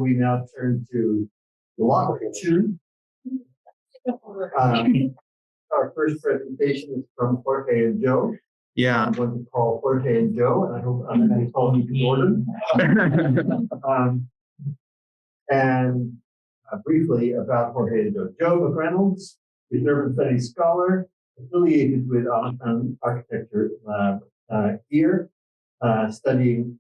we now turn to block 2. Our first presentation is from Jorge and Joe. Yeah. I'm going to call Jorge and Joe, and I hope I'm going to call you Jordan. Briefly about Jorge and Joe. Joe McReynolds is an urban studies scholar affiliated with Almazan Architecture Lab here, studying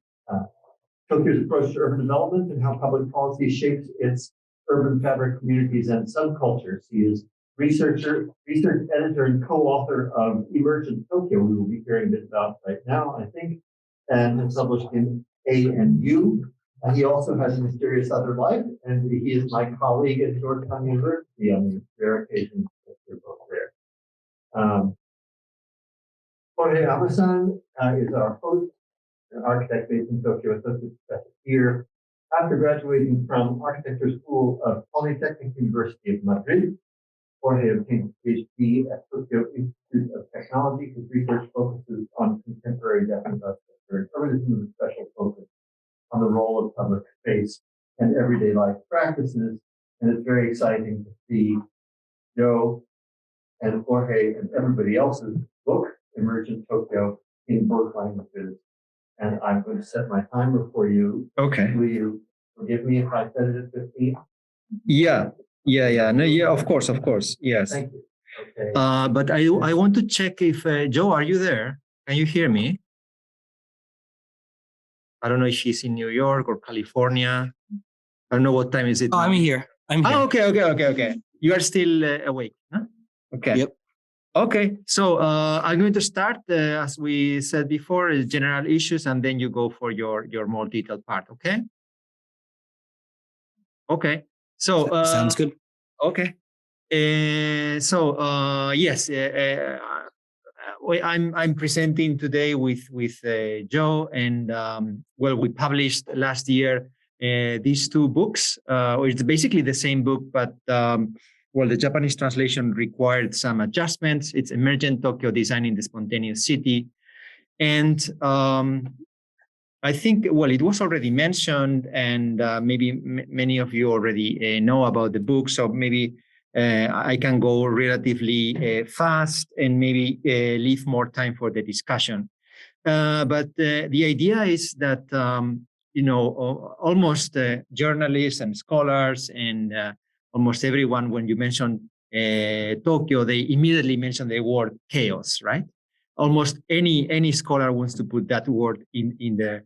Tokyo's approach to urban development and how public policy shapes its urban fabric communities and subcultures. He is research editor and co-author of Emergent Tokyo, we will be hearing a bit about right now, I think, and has published in A&U. He also has a mysterious other life, and he is my colleague at Georgetown University on the rare occasion that we're both there. Jorge Almazan is our host, an architect based in Tokyo, associate professor here. After graduating from Architecture School of Polytechnic University of Madrid, Jorge obtained a PhD at Tokyo Institute of Technology. His research focuses on contemporary Japanese architecture and urbanism with a special focus on the role of public space and everyday life practices. And it's very exciting to see Joe and Jorge and everybody else's book, Emergent Tokyo, in both languages. And I'm going to set my timer for you. Okay. Will you forgive me if I set it at 15? Yeah. No, yeah, of course. Yes. Thank you. Okay. But I want to check if, Joe, are you there? Can you hear me? I don't know if she's in New York or California. I don't know what time is it. Oh, now. I'm here. Oh, okay. You are still awake, huh? Okay. Yep. Okay, so I'm going to start, as we said before, general issues, and then you go for your more detailed part, okay? Okay, so... sounds good. Okay. Yes, I'm presenting today with Joe, and well, we published last year these 2 books. It's basically the same book, but well, the Japanese translation required some adjustments. It's Emergent Tokyo, Designing the Spontaneous City. And I think, well, it was already mentioned, and maybe many of you already know about the book. So maybe I can go relatively fast and maybe leave more time for the discussion. But the idea is that, almost journalists and scholars and almost everyone, when you mention Tokyo, they immediately mention the word chaos, right? Almost any scholar wants to put that word in the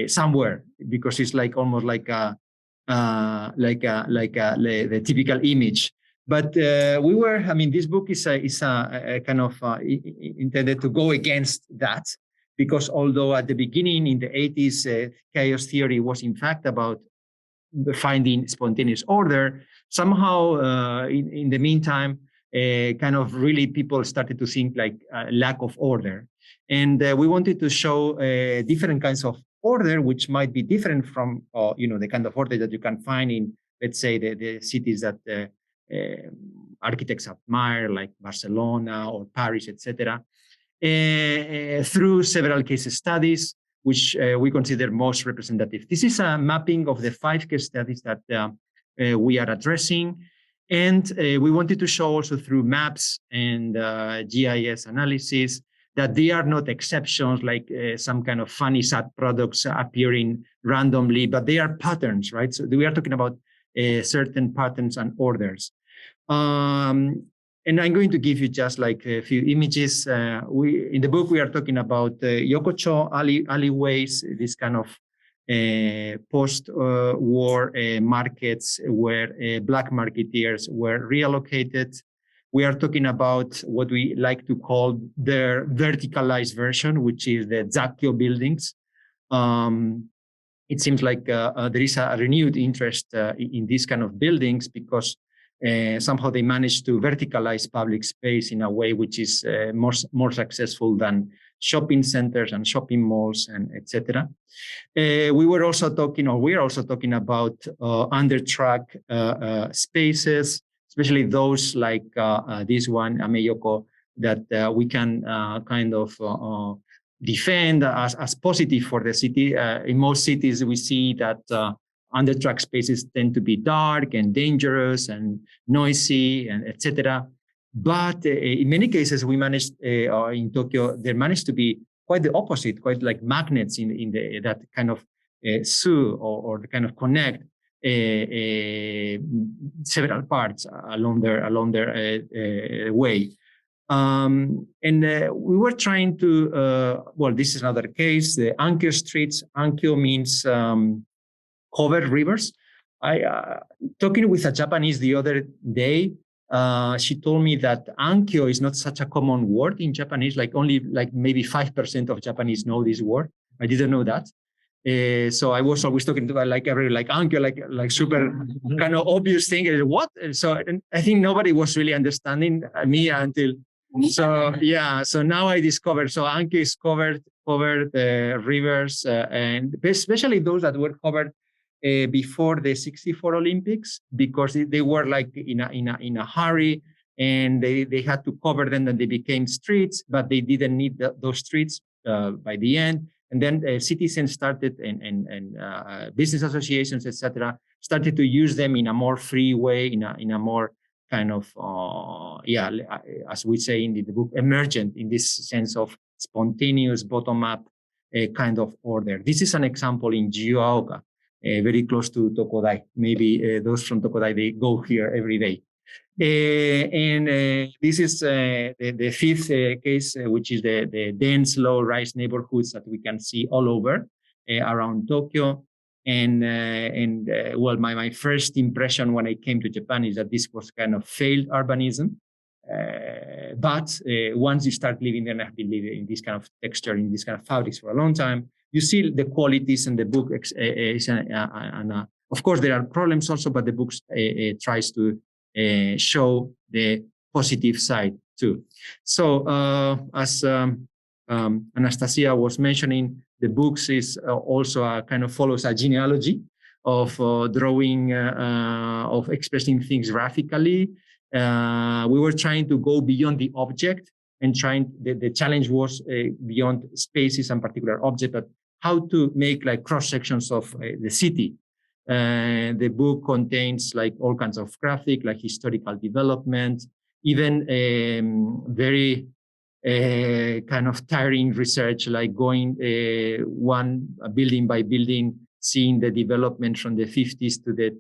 somewhere, because it's like almost like the typical image. But this book is a kind of intended to go against that, because although at the beginning in the 80s, chaos theory was in fact about finding spontaneous order, somehow in the meantime, kind of really people started to think like lack of order. And we wanted to show different kinds of order, which might be different from the kind of order that you can find in, let's say, the cities that architects admire, like Barcelona or Paris, etc., through several case studies, which we consider most representative. This is a mapping of the 5 case studies that we are addressing. And we wanted to show also through maps and GIS analysis that they are not exceptions, like some kind of funny sad products appearing randomly, but they are patterns, right? So we are talking about certain patterns and orders. And I'm going to give you just like a few images. In the book, we are talking about Yokocho alleyways, this kind of post-war markets where black marketeers were reallocated. We are talking about what we like to call their verticalized version, which is the Zakkyo buildings. It seems like there is a renewed interest in these kind of buildings because somehow they managed to verticalize public space in a way which is more successful than shopping centers and shopping malls and etc. We're also talking about under-track spaces, especially those like this one, Ameyoko, that we can kind of defend as positive for the city. In most cities, we see that under-track spaces tend to be dark and dangerous and noisy and etc. But in many cases, we managed, or in Tokyo, there managed to be quite the opposite, quite like magnets in that kind of sue or the kind of connect several parts along their way. And we were trying to, well, this is another case, the Ankyo streets. Ankyo means covered rivers. Talking with a Japanese the other day, she told me that Ankyo is not such a common word in Japanese, like only like maybe 5% of Japanese know this word. I didn't know that. So I was always talking to like Ankyo, like super kind of obvious thing. What? So I think nobody was really understanding me until. So yeah, so now I discovered. So Ankyo is covered rivers, and especially those that were covered before the '64 Olympics, because they were like in a hurry, and they had to cover them, and they became streets, but they didn't need those streets by the end. And then citizens started and business associations, etc., started to use them in a more free way, in a more kind of as we say in the book, emergent, in this sense of spontaneous bottom-up kind of order. This is an example in Jiuaoka, very close to Tokodai. Maybe those from Tokodai, they go here every day. This is the fifth case, which is the dense low-rise neighborhoods that we can see all over around Tokyo. Well, my first impression when I came to Japan is that this was kind of failed urbanism. But once you start living there, and I've been living in this kind of texture, in this kind of fabrics for a long time, you see the qualities, and the book of course there are problems also, but the book tries to show the positive side too. So as Anastasia was mentioning, the books is also a kind of follows a genealogy of drawing, of expressing things graphically. We were trying to go beyond the object, and the challenge was beyond spaces and particular object, but how to make like cross sections of the city. The book contains like all kinds of graphic, like historical development, even very kind of tiring research, like going one building by building, seeing the development from the 50s to the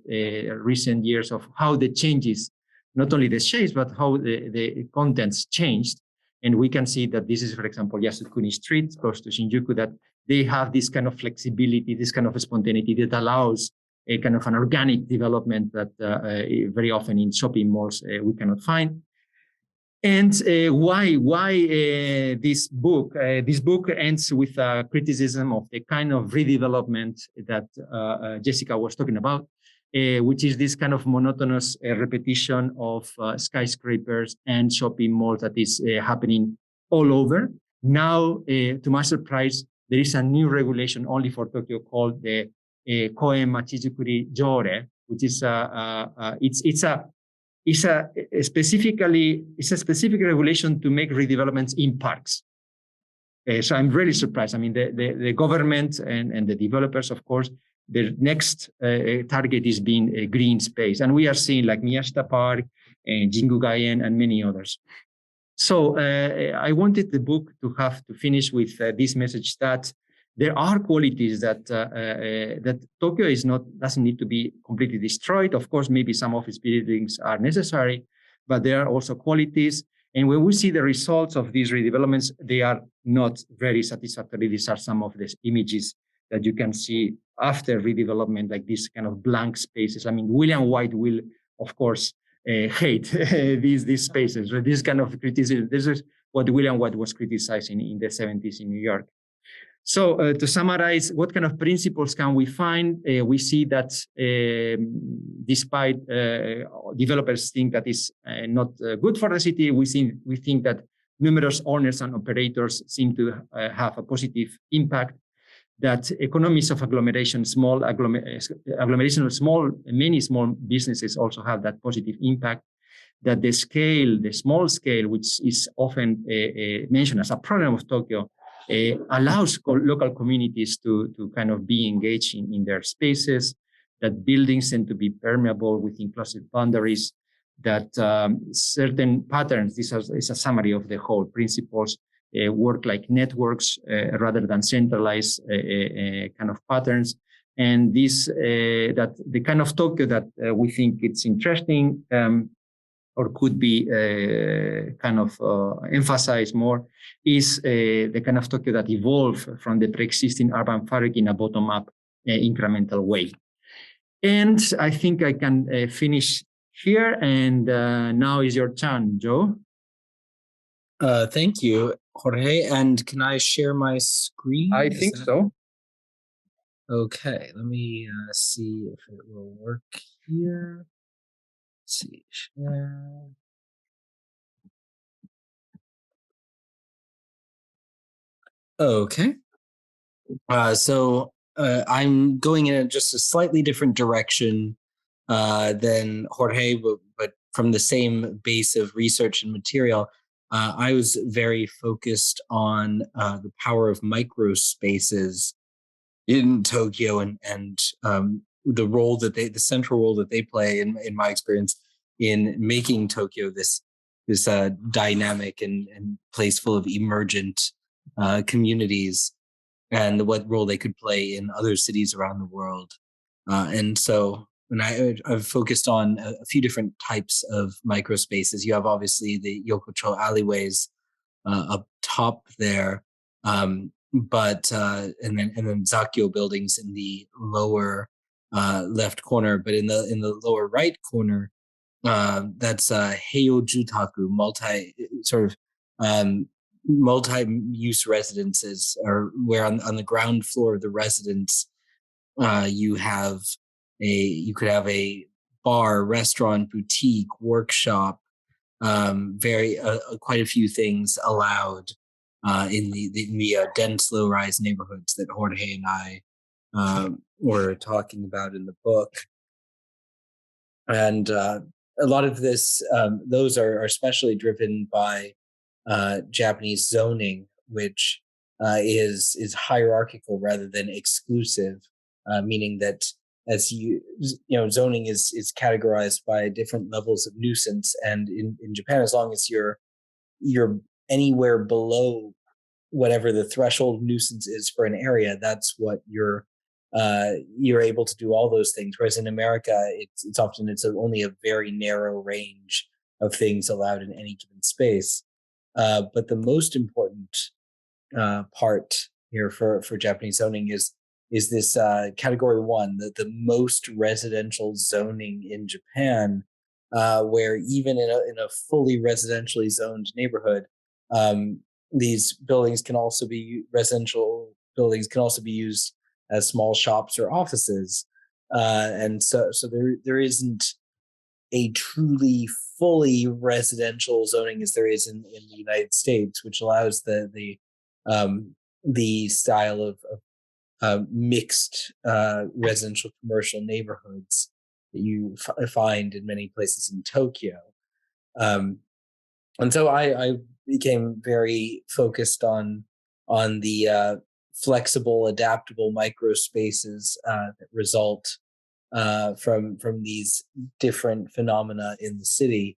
recent years of how the changes, not only the shapes, but how the contents changed. And we can see that this is, for example, Yasukuni Street, close to Shinjuku, that they have this kind of flexibility, this kind of spontaneity that allows a kind of an organic development that very often in shopping malls we cannot find. And why this book? This book ends with a criticism of the kind of redevelopment that Jessica was talking about, which is this kind of monotonous repetition of skyscrapers and shopping malls that is happening all over. Now, to my surprise, there is a new regulation only for Tokyo called the Koen Machizukuri Jore, which is it's a specific regulation to make redevelopments in parks. So I'm really surprised. I mean, the government and the developers, of course, their next target is being a green space. And we are seeing like Miyashita Park, Jingu Gaien, and many others. So I wanted the book to finish with this message that there are qualities that Tokyo doesn't need to be completely destroyed. Of course, maybe some office buildings are necessary, but there are also qualities. And when we see the results of these redevelopments, they are not very satisfactory. These are some of these images that you can see after redevelopment, like these kind of blank spaces. I mean, William White will, of course, hate these spaces. This kind of criticism. This is what William White was criticizing in the 70s in New York. So to summarize, what kind of principles can we find? We see that despite developers think that is not good for the city, we think that numerous owners and operators seem to have a positive impact, that economies of agglomeration, many small businesses also have that positive impact, that the small scale, which is often mentioned as a problem of Tokyo, allows local communities to kind of be engaged in their spaces, that buildings tend to be permeable within closed boundaries, that certain patterns, this is a summary of the whole principles, work like networks rather than centralized kind of patterns. And this, that the kind of Tokyo that we think it's interesting or could be kind of emphasized more is the kind of Tokyo that evolved from the pre-existing urban fabric in a bottom-up incremental way. And I think I can finish here. And now is your turn, Joe. Thank you, Jorge. And can I share my screen? I think so. Okay, let me see if it will work here. Let's see, share. Okay. So I'm going in just a slightly different direction than Jorge, but from the same base of research and material. I was very focused on the power of micro spaces in Tokyo and the role that the central role that they play in my experience in making Tokyo this dynamic and place full of emergent communities, and what role they could play in other cities around the world. And so when I've focused on a few different types of micro spaces. You have obviously the Yokocho alleyways up top there, but and then Zakyo buildings in the lower left corner. But in the lower right corner, that's Heio Jutaku, multi-use residences, or where on the ground floor of the residence you could have a bar, restaurant, boutique, workshop, quite a few things allowed in the dense low-rise neighborhoods that Jorge and I were talking about in the book. And a lot of this, those are especially driven by Japanese zoning, which is hierarchical rather than exclusive, meaning that zoning is categorized by different levels of nuisance, and in Japan, as long as you're anywhere below whatever the threshold nuisance is for an area, that's what you're able to do all those things. Whereas in America, it's often only a very narrow range of things allowed in any given space. But the most important part here for Japanese zoning is this category 1, the most residential zoning in Japan, where even in a fully residentially zoned neighborhood, these buildings can also be used as small shops or offices, and so there isn't a truly fully residential zoning as there is in the United States, which allows the style of mixed residential commercial neighborhoods that you find in many places in Tokyo. And so I became very focused on the flexible, adaptable micro spaces that result from these different phenomena in the city,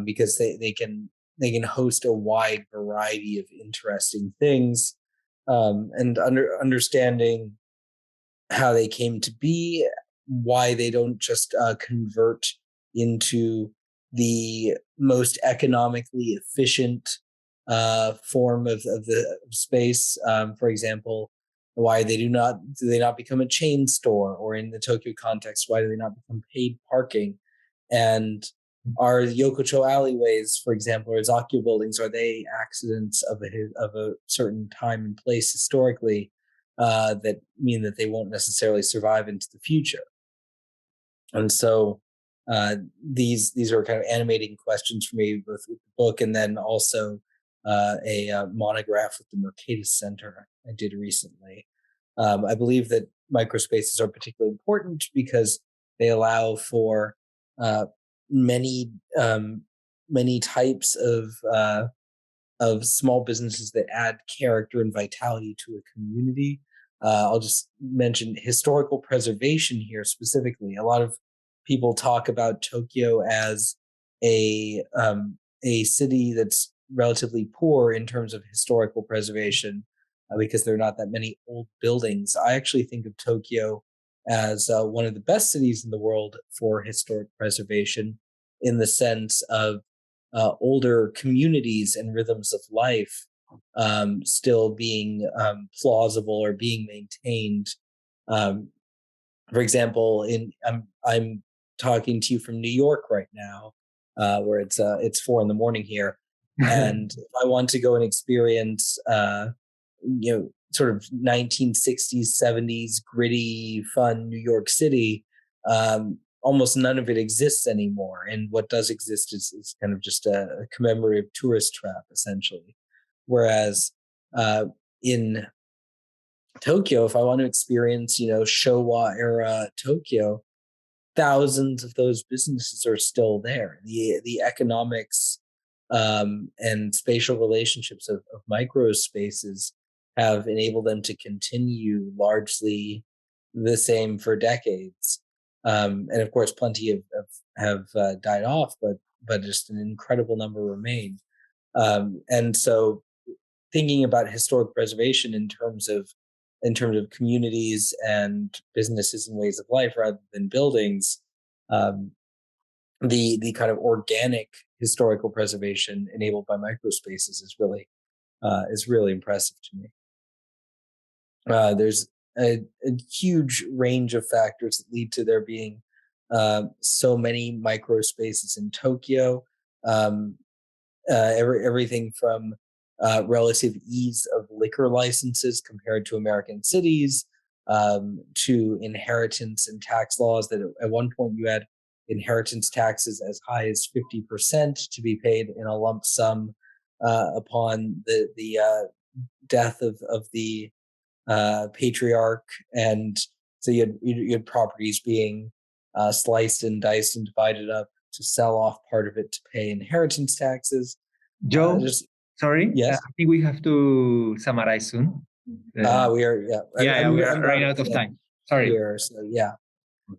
because they can host a wide variety of interesting things, and understanding how they came to be, why they don't just convert into the most economically efficient form of the space. For example, why do they not become a chain store, or in the Tokyo context, why do they not become paid parking? And are Yokocho alleyways, for example, or Zakyo buildings, are they accidents of a certain time and place historically that mean that they won't necessarily survive into the future? And so these are kind of animating questions for me, both with the book and then also a monograph with the Mercatus Center I did recently. I believe that microspaces are particularly important because they allow for many types of small businesses that add character and vitality to a community. I'll just mention historical preservation here specifically. A lot of people talk about Tokyo as a city that's relatively poor in terms of historical preservation because there are not that many old buildings. I actually think of Tokyo as one of the best cities in the world for historic preservation, in the sense of older communities and rhythms of life still being plausible or being maintained. For example, I'm talking to you from New York right now, where it's 4 a.m. here, and if I want to go and experience, sort of 1960s, 70s gritty, fun New York City, almost none of it exists anymore. And what does exist is kind of just a commemorative tourist trap, essentially. Whereas in Tokyo, if I want to experience, Showa era Tokyo, thousands of those businesses are still there. The economics and spatial relationships of micro spaces have enabled them to continue largely the same for decades. And of course, plenty have died off, but just an incredible number remain. And so, thinking about historic preservation in terms of communities and businesses and ways of life rather than buildings, the kind of organic historical preservation enabled by microspaces is really impressive to me. There's a huge range of factors that lead to there being so many microspaces in Tokyo. Everything from relative ease of liquor licenses compared to American cities, to inheritance and tax laws that at one point you had inheritance taxes as high as 50% to be paid in a lump sum upon the death of the patriarch, and so you had properties being sliced and diced and divided up to sell off part of it to pay inheritance taxes. Joe, sorry, yes, I think we have to summarize soon. We are, we are running out of time. Sorry. Here,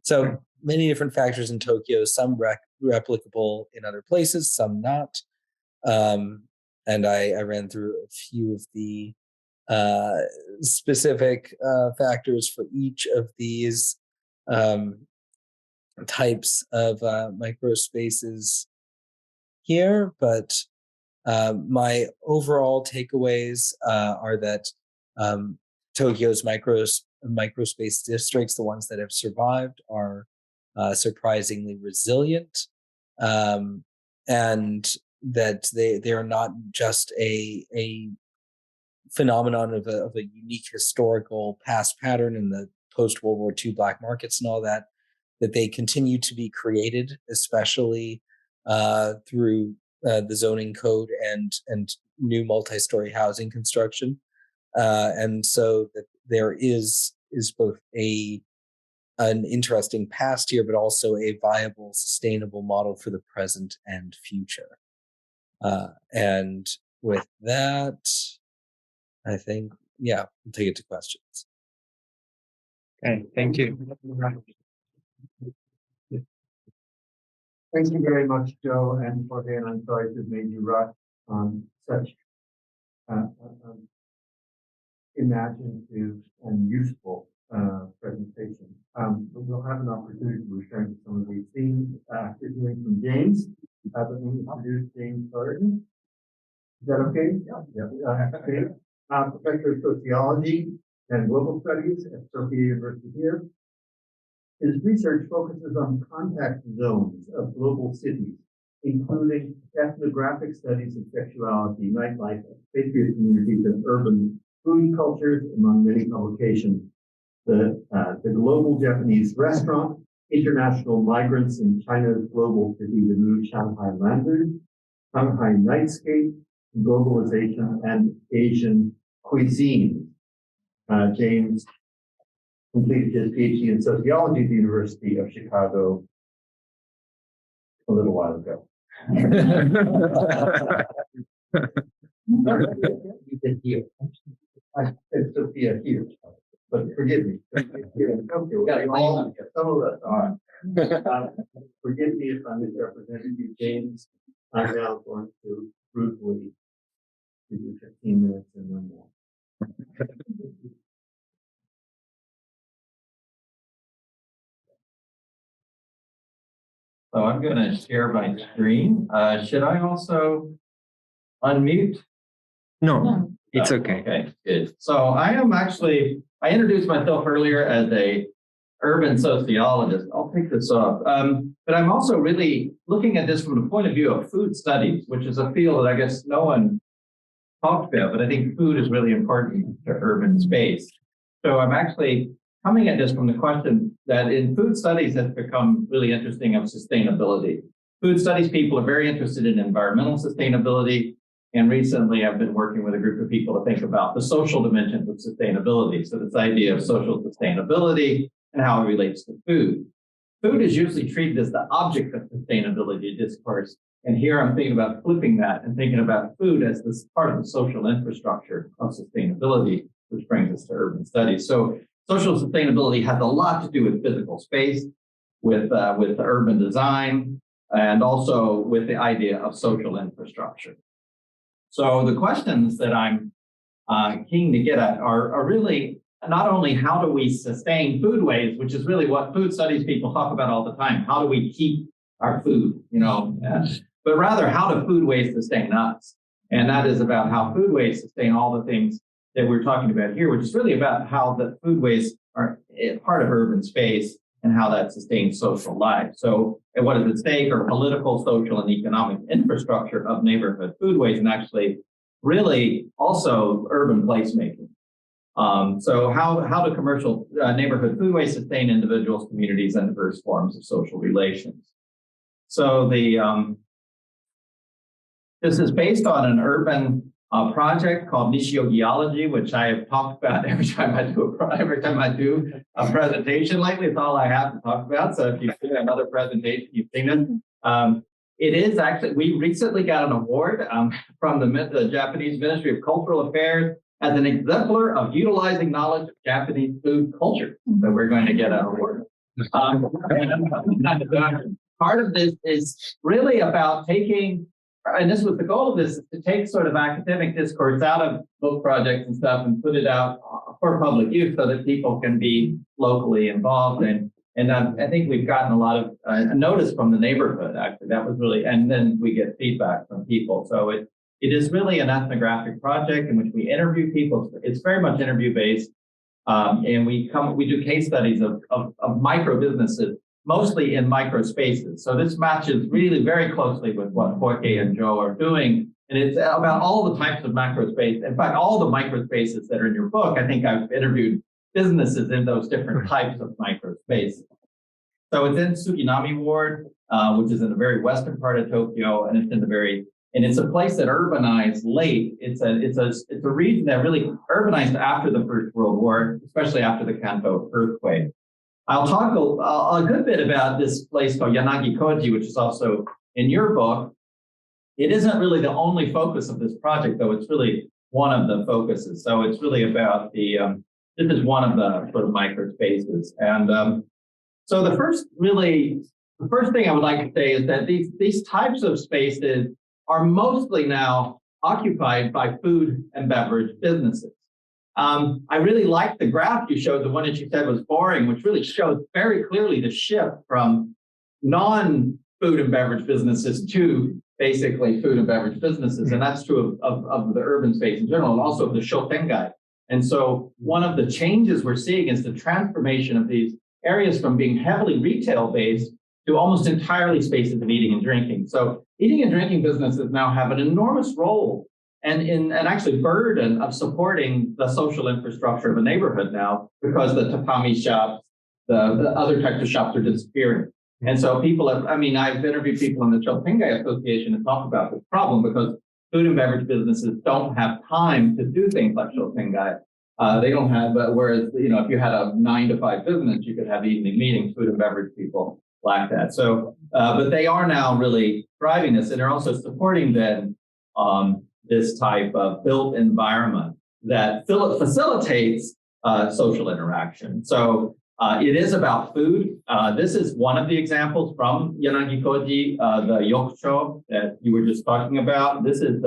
so many different factors in Tokyo, some replicable in other places, some not. And I ran through a few of the specific factors for each of these types of microspaces here, but my overall takeaways are that Tokyo's microspace districts, the ones that have survived, are surprisingly resilient, and that they are not just a phenomenon of a unique historical past pattern in the post-World War II black markets and all that they continue to be created, especially through the zoning code and new multi-story housing construction. And so that there is both an interesting past here, but also a viable, sustainable model for the present and future. And with that, I think, we'll take it to questions. Okay, thank you. Thank you very much, Joe and Jorge, and I'm sorry to have made you rush on such imaginative and useful presentation. But we'll have an opportunity to return to some of these themes after hearing from James. Let me introduce James Jordan. Is that okay? Yeah. Okay. Professor of Sociology and Global Studies at Sophia University here. His research focuses on contact zones of global cities, including ethnographic studies of sexuality, nightlife, patriot communities, and urban food cultures, among many publications. The Global Japanese Restaurant, International Migrants in China's Global City, the New Shanghai Lantern, Shanghai Nightscape, Globalization, and Asian Cuisine. James completed his PhD in sociology at the University of Chicago a little while ago. You did here. I said Sophia here. but forgive me. Here in Tokyo, some of us are. Forgive me if I misrepresented you, James. I'm now going to brutally give you 15 minutes and no more. So I'm going to share my screen. Should I also unmute? No, it's okay. Okay, good. So I introduced myself earlier as a urban sociologist. I'll take this off. But I'm also really looking at this from the point of view of food studies, which is a field that I guess no one talked about, but I think food is really important to urban space. So I'm actually coming at this from the question that in food studies has become really interesting of sustainability. Food studies people are very interested in environmental sustainability. And recently I've been working with a group of people to think about the social dimensions of sustainability. So this idea of social sustainability and how it relates to food. Food is usually treated as the object of sustainability discourse. And here I'm thinking about flipping that and thinking about food as this part of the social infrastructure of sustainability, which brings us to urban studies. So social sustainability has a lot to do with physical space, with urban design, and also with the idea of social infrastructure. So the questions that I'm keen to get at are really not only how do we sustain foodways, which is really what food studies people talk about all the time. How do we keep our food, but rather how do foodways sustain us? And that is about how foodways sustain all the things that we're talking about here, which is really about how the foodways are part of urban space and how that sustains social life. So what is at stake are political, social, and economic infrastructure of neighborhood foodways, and actually really also urban placemaking. So how do commercial neighborhood foodways sustain individuals, communities, and diverse forms of social relations? So this is based on an urban project called Nishiogiology, which I have talked about every time I do a presentation lately. It's all I have to talk about. So if you've seen another presentation, you've seen it. It is actually, we recently got an award from the Japanese Ministry of Cultural Affairs as an exemplar of utilizing knowledge of Japanese food culture. So we're going to get an award. Part of this is really about taking, and this was the goal of this, is to take sort of academic discourse out of book projects and stuff and put it out for public use so that people can be locally involved. And I think we've gotten a lot of notice from the neighborhood, actually. That was really, and then we get feedback from people. So it is really an ethnographic project in which we interview people. It's very much interview based. And we do case studies of micro businesses, mostly in micro spaces. So this matches really very closely with what Jorge and Joe are doing. And it's about all the types of macro space. In fact, all the micro spaces that are in your book, I think I've interviewed businesses in those different types of micro spaces. So it's in Suginami Ward, which is in the very western part of Tokyo, and it's a place that urbanized late. It's a region that really urbanized after the First World War, especially after the Kanto earthquake. I'll talk a good bit about this place called Yanagi-Koji, which is also in your book. It isn't really the only focus of this project, though. It's really one of the focuses. So it's really about this is one of the sort of micro spaces. And so the first thing I would like to say is that these types of spaces are mostly now occupied by food and beverage businesses. I really liked the graph you showed, the one that you said was boring, which really showed very clearly the shift from non-food and beverage businesses to basically food and beverage businesses. And that's true of the urban space in general, and also of the shotengai. And so one of the changes we're seeing is the transformation of these areas from being heavily retail-based to almost entirely spaces of eating and drinking. So eating and drinking businesses now have an enormous role and actually burden of supporting the social infrastructure of a neighborhood now, because the tatami shops, the other types of shops are disappearing. And so I've interviewed people in the Shotengai Association to talk about this problem, because food and beverage businesses don't have time to do things like Shotengai. They don't have, whereas, if you had a 9-to-5 business, you could have evening meetings. Food and beverage people lack that. So, but they are now really driving this, and they're also supporting then this type of built environment that facilitates social interaction. So it is about food. This is one of the examples from Yanagi-koji, the yokucho that you were just talking about. This is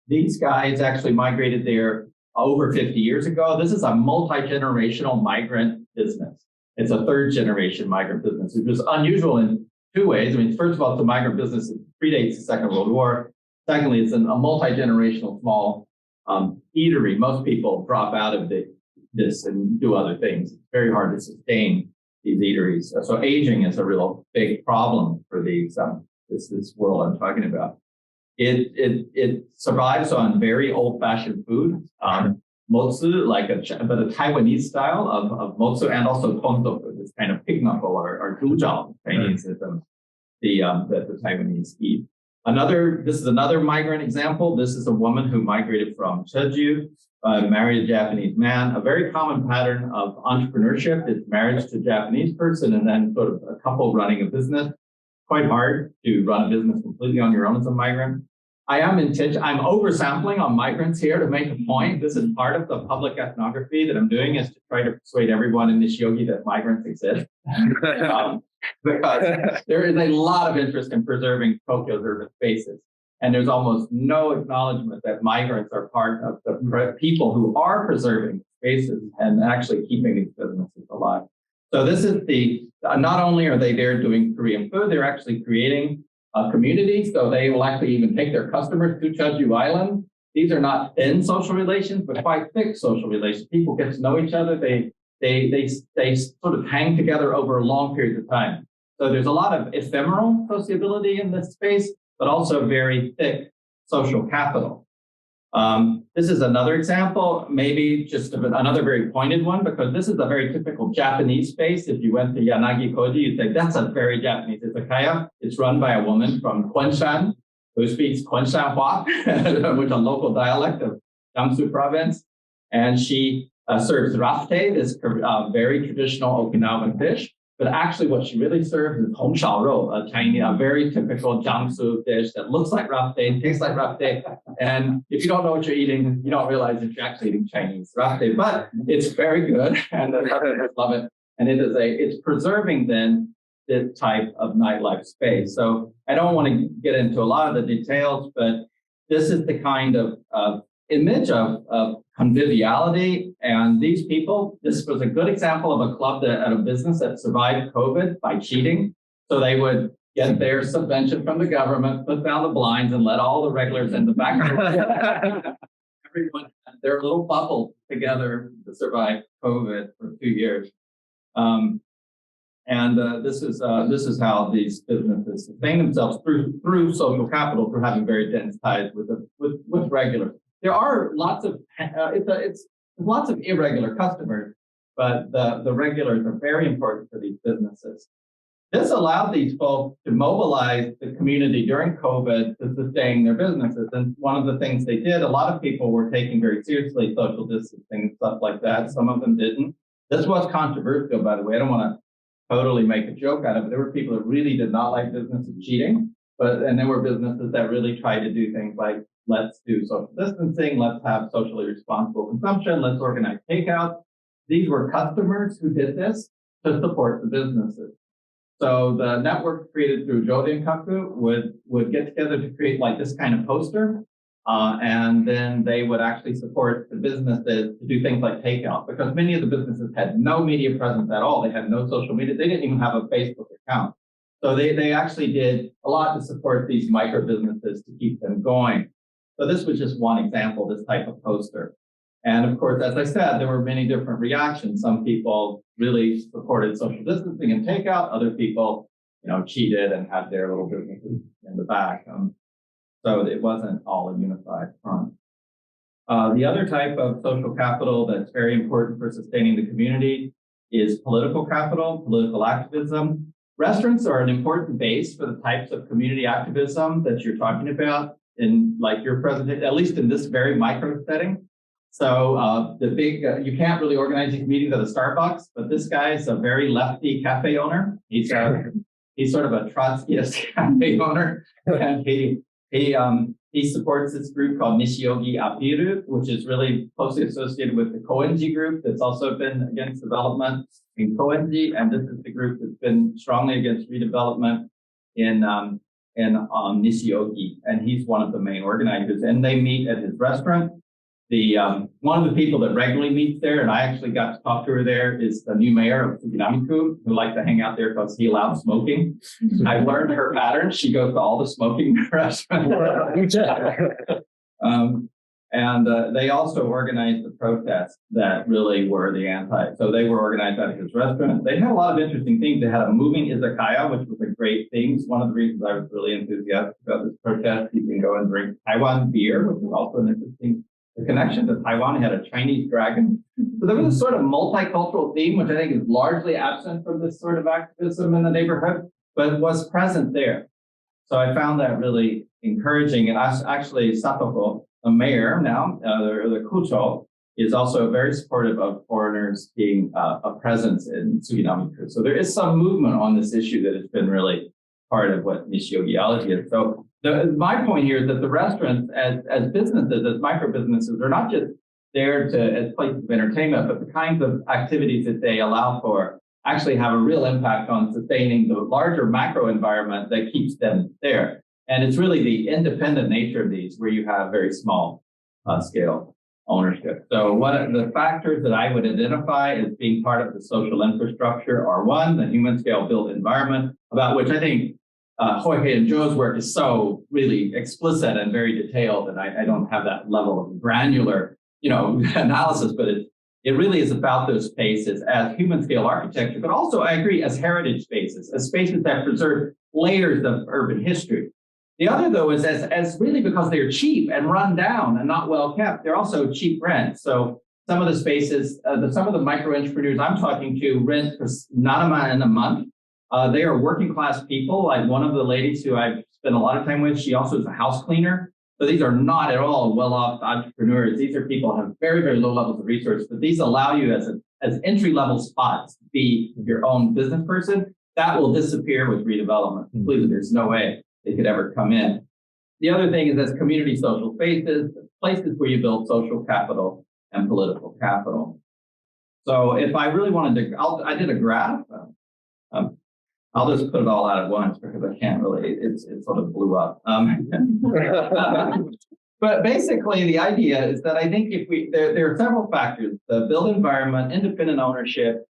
these guys actually migrated there over 50 years ago. This is a multi-generational migrant business. It's a third generation migrant business, which was unusual in two ways. I mean, first of all, it's a migrant business that predates the Second World War. Secondly, it's a multi-generational small eatery. Most people drop out of this and do other things. It's very hard to sustain these eateries. So aging is a real big problem for these this world I'm talking about. It survives on very old-fashioned food, motsu, but a Taiwanese style of motsu, and also tonto food, this kind of pig knuckle or zhuzhao Chinese that the Taiwanese eat. This is another migrant example. This is a woman who migrated from Jeju, married a Japanese man. A very common pattern of entrepreneurship is marriage to a Japanese person and then sort of a couple running a business. Quite hard to run a business completely on your own as a migrant. I'm oversampling on migrants here to make a point. This is part of the public ethnography that I'm doing, is to try to persuade everyone in Nishiogi that migrants exist. Because there is a lot of interest in preserving Tokyo's urban spaces. And there's almost no acknowledgement that migrants are part of the people who are preserving spaces and actually keeping these businesses alive. So this is not only are they there doing Korean food, they're actually creating a community. So they will actually even take their customers to Jeju Island. These are not thin social relations, but quite thick social relations. People get to know each other. They sort of hang together over long periods of time. So there's a lot of ephemeral sociability in this space, but also very thick social capital. This is another example, maybe just of another very pointed one, because this is a very typical Japanese space. If you went to Yanagi-koji, you'd say, that's a very Japanese izakaya. It's run by a woman from Kwonshan, who speaks Kwonshan-hwa, which is a local dialect of Jiangsu province. And she serves rafte, this very traditional Okinawan dish. But actually what she really serves is hong shao rou, a very typical Jiangsu dish that looks like rafte, tastes like rafte. And if you don't know what you're eating, you don't realize that you're actually eating Chinese rafte, but it's very good and I love it. And it's preserving then this type of nightlife space. So I don't want to get into a lot of the details, but this is the kind of image of conviviality. And these people, this was a good example of a club at a business that survived COVID by cheating. So they would get their subvention from the government, put down the blinds, and let all the regulars in the back. Everyone had their little bubble together to survive COVID for 2 years. This is how these businesses sustain themselves through social capital, through having very dense ties with regulars. There are lots of lots of irregular customers, but the regulars are very important for these businesses. This allowed these folks to mobilize the community during COVID to sustain their businesses. And one of the things they did, a lot of people were taking very seriously social distancing and stuff like that. Some of them didn't. This was controversial, by the way. I don't want to totally make a joke out of it. There were people that really did not like businesses cheating, and there were businesses that really tried to do things like, let's do social distancing, let's have socially responsible consumption, let's organize takeout. These were customers who did this to support the businesses. So the network created through Jodenkaku would get together to create like this kind of poster, and then they would actually support the businesses to do things like takeout, because many of the businesses had no media presence at all. They had no social media. They didn't even have a Facebook account. So they actually did a lot to support these micro businesses to keep them going. So this was just one example, this type of poster. And of course, as I said, there were many different reactions. Some people really supported social distancing and takeout. Other people, cheated and had their little businesses in the back. So it wasn't all a unified front. The other type of social capital that's very important for sustaining the community is political capital, political activism. Restaurants are an important base for the types of community activism that you're talking about in like your presentation, at least in this very micro setting. So you can't really organize these meetings at a Starbucks, but this guy is a very lefty cafe owner. He's sort of a Trotskyist cafe owner, and he he supports this group called Nishiogi Apiru, which is really closely associated with the Koenji group that's also been against development in Koenji. And this is the group that's been strongly against redevelopment in Nishiogi. And he's one of the main organizers. And they meet at his restaurant. One of the people that regularly meets there, and I actually got to talk to her there, is the new mayor of Suginami-ku, who likes to hang out there because he allows smoking. I learned her pattern. She goes to all the smoking restaurants. They also organized the protests that really were the anti. So they were organized at his restaurant. They had a lot of interesting things. They had a moving izakaya, which was a great thing. It's one of the reasons I was really enthusiastic about this protest. You can go and drink Taiwan beer, which is also an interesting. The connection to Taiwan had a Chinese dragon. So there was a sort of multicultural theme, which I think is largely absent from this sort of activism in the neighborhood, but was present there. So I found that really encouraging. And actually, Satoko, the mayor now, the Kucho, is also very supportive of foreigners being a presence in Suginami-ku. So there is some movement on this issue that has been really part of what Nishiogiology is. So my point here is that the restaurants, as businesses, as micro businesses, are not just there as places of entertainment, but the kinds of activities that they allow for actually have a real impact on sustaining the larger macro environment that keeps them there. And it's really the independent nature of these where you have very small scale ownership. So one of the factors that I would identify as being part of the social infrastructure are one, the human scale built environment, about which I think Jorge and Joe's work is so really explicit and very detailed, and I don't have that level of granular, analysis, but it really is about those spaces as human scale architecture, but also I agree as heritage spaces, as spaces that preserve layers of urban history. The other though is as really because they're cheap and run down and not well kept, they're also cheap rent. So some of the spaces, some of the micro entrepreneurs I'm talking to rent for nanama in a month. They are working class people. Like one of the ladies who I've spent a lot of time with, she also is a house cleaner. So these are not at all well-off entrepreneurs. These are people who have very, very low levels of resources, but these allow you as entry-level spots to be your own business person. That will disappear with redevelopment. Completely, there's no way they could ever come in. The other thing is as community social spaces, places where you build social capital and political capital. So if I really wanted to, I did a graph. I'll just put it all out at once because I can't really, it sort of blew up. But basically the idea is that I think there are several factors, the built environment, independent ownership.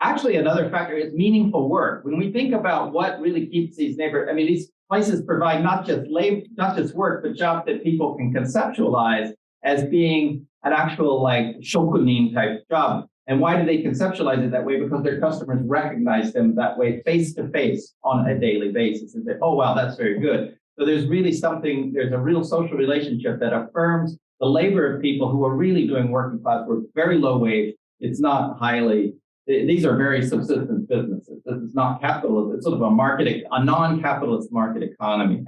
Actually, another factor is meaningful work. When we think about what really keeps these these places provide not just work, but jobs that people can conceptualize as being an actual shokunin type job. And why do they conceptualize it that way? Because their customers recognize them that way face to face on a daily basis and say, oh, wow, that's very good. So there's really there's a real social relationship that affirms the labor of people who are really doing working class work, very low wage. It's not these are very subsistence businesses. This is not capitalist. It's sort of a non-capitalist market economy.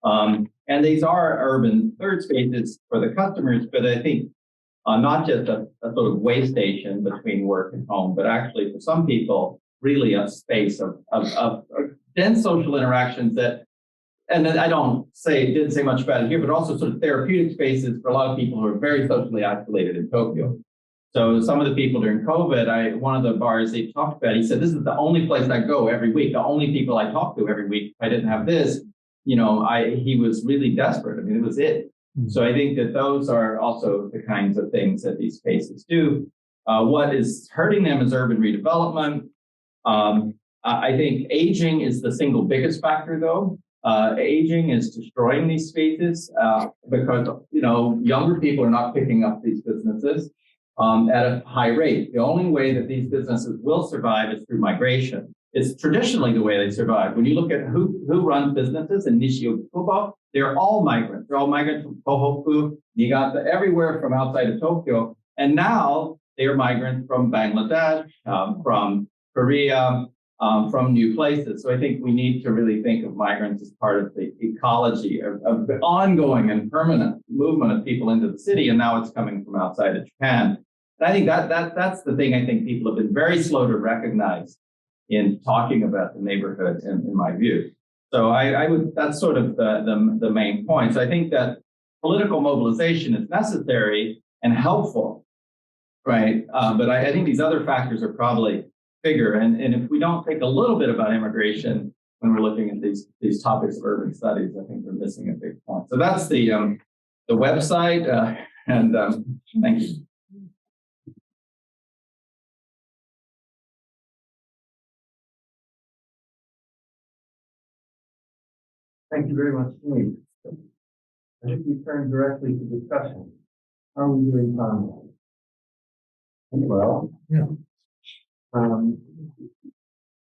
And these are urban third spaces for the customers, but I think not just a sort of way station between work and home, but actually for some people, really a space of dense social interactions and I didn't say much about it here, but also sort of therapeutic spaces for a lot of people who are very socially isolated in Tokyo. So some of the people during COVID, one of the bars they talked about, he said, this is the only place I go every week, the only people I talk to every week. If I didn't have this, he was really desperate. I mean, it was it. So I think that those are also the kinds of things that these spaces do. What is hurting them is urban redevelopment. I think aging is the single biggest factor, though. Aging is destroying these spaces because younger people are not picking up these businesses at a high rate. The only way that these businesses will survive is through migration. It's traditionally the way they survive. When you look at who runs businesses in Nishiokuba, they're all migrants. They're all migrants from Tohoku, Niigata, everywhere from outside of Tokyo. And now they are migrants from Bangladesh, from Korea, from new places. So I think we need to really think of migrants as part of the ecology of the ongoing and permanent movement of people into the city. And now it's coming from outside of Japan. And I think that's the thing I think people have been very slow to recognize in talking about the neighborhood, in my view. So I would, that's sort of the main point. So I think that political mobilization is necessary and helpful, right? But I think these other factors are probably bigger. And if we don't think a little bit about immigration when we're looking at these topics of urban studies, I think we're missing a big point. So that's the website, and thank you. Thank you very much, Steve. I think we turn directly to discussion. How are we doing time? Well, Yeah. Can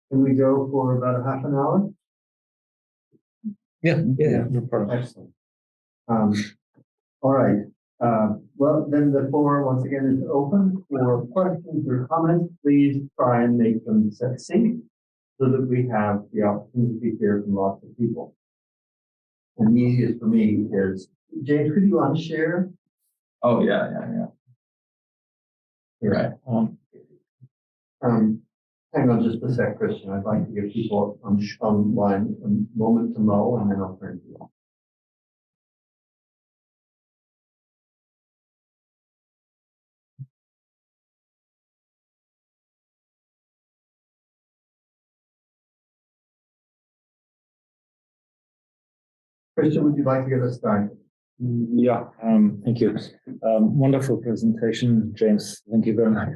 we go for about a half an hour? Yeah, no problem. Excellent. All right. Well, then the floor once again is open for questions or comments. Please try and make them succinct so that we have the opportunity to hear from lots of people. And the easiest for me is, James, could you unshare? Oh, yeah. You're right. Hang on just a sec, Christian. I'd like to give people online a moment to mull, and then I'll turn to you. Christian, would you like to get us started? Yeah, thank you. Wonderful presentation, James. Thank you very much.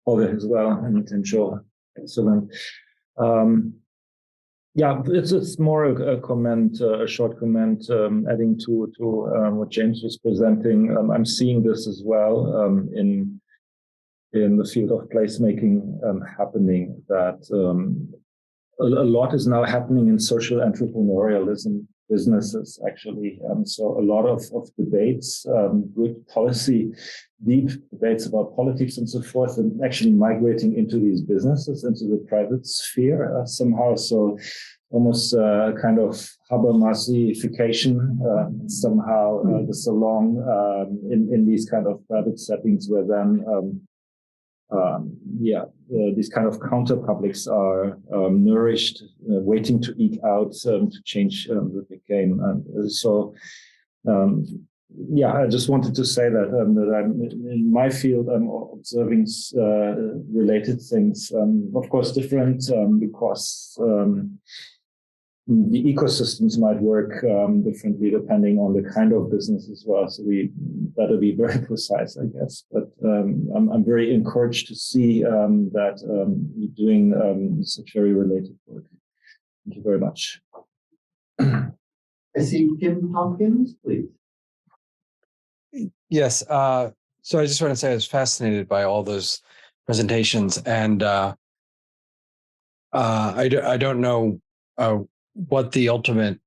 Jorge as well, and Jorge. Excellent. Yeah, it's more a comment, a short comment, adding to what James was presenting. I'm seeing this as well in the field of placemaking happening, that a lot is now happening in social entrepreneurialism businesses, actually. So a lot of debates, good policy, deep debates about politics and so forth, and actually migrating into these businesses, into the private sphere somehow. So almost kind of Habermasification somehow just along in these kind of private settings, where then these kind of counter publics are nourished, waiting to eke out to change the game. And so, I just wanted to say that I'm in my field, I'm observing related things, of course, different because the ecosystems might work differently depending on the kind of business as well. So we better be very precise, I guess. But I'm very encouraged to see that you're doing such very related work. Thank you very much. I see Kim Tompkins, please. Yes. So I just want to say I was fascinated by all those presentations, and I don't know what the ultimate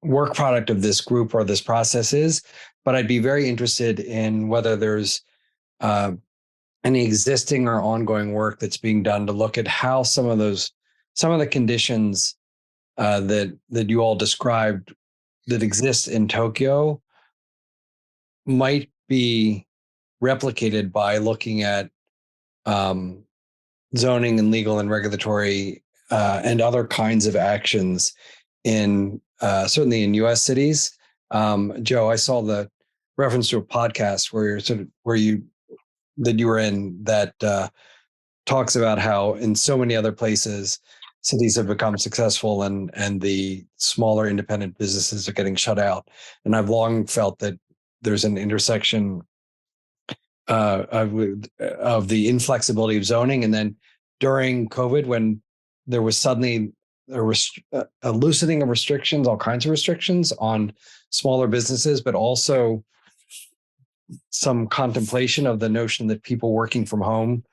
work product of this group or this process is, but I'd be very interested in whether there's any existing or ongoing work that's being done to look at how some of the conditions that you all described that exist in Tokyo might be replicated by looking at zoning and legal and regulatory and other kinds of actions in certainly in U.S. cities. Joe, I saw the reference to a podcast where you were in that talks about how in so many other places cities have become successful and the smaller independent businesses are getting shut out. And I've long felt that there's an intersection of the inflexibility of zoning, and then during COVID, when there was suddenly a loosening of restrictions, all kinds of restrictions on smaller businesses, but also some contemplation of the notion that people working from home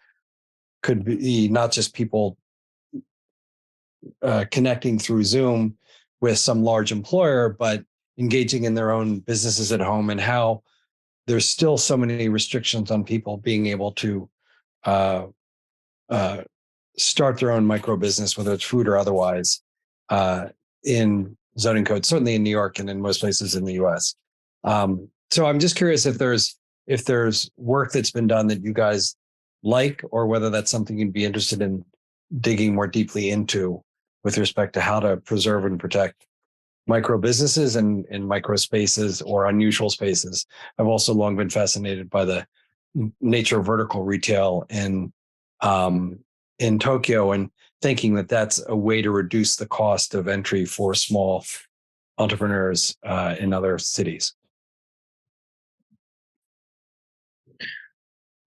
could be not just people connecting through Zoom with some large employer, but engaging in their own businesses at home, and how there's still so many restrictions on people being able to start their own micro business, whether it's food or otherwise, in zoning code, certainly in New York and in most places in the US. So I'm just curious if there's work that's been done that you guys like, or whether that's something you'd be interested in digging more deeply into with respect to how to preserve and protect micro businesses and micro spaces or unusual spaces. I've also long been fascinated by the nature of vertical retail in Tokyo, and thinking that that's a way to reduce the cost of entry for small entrepreneurs in other cities.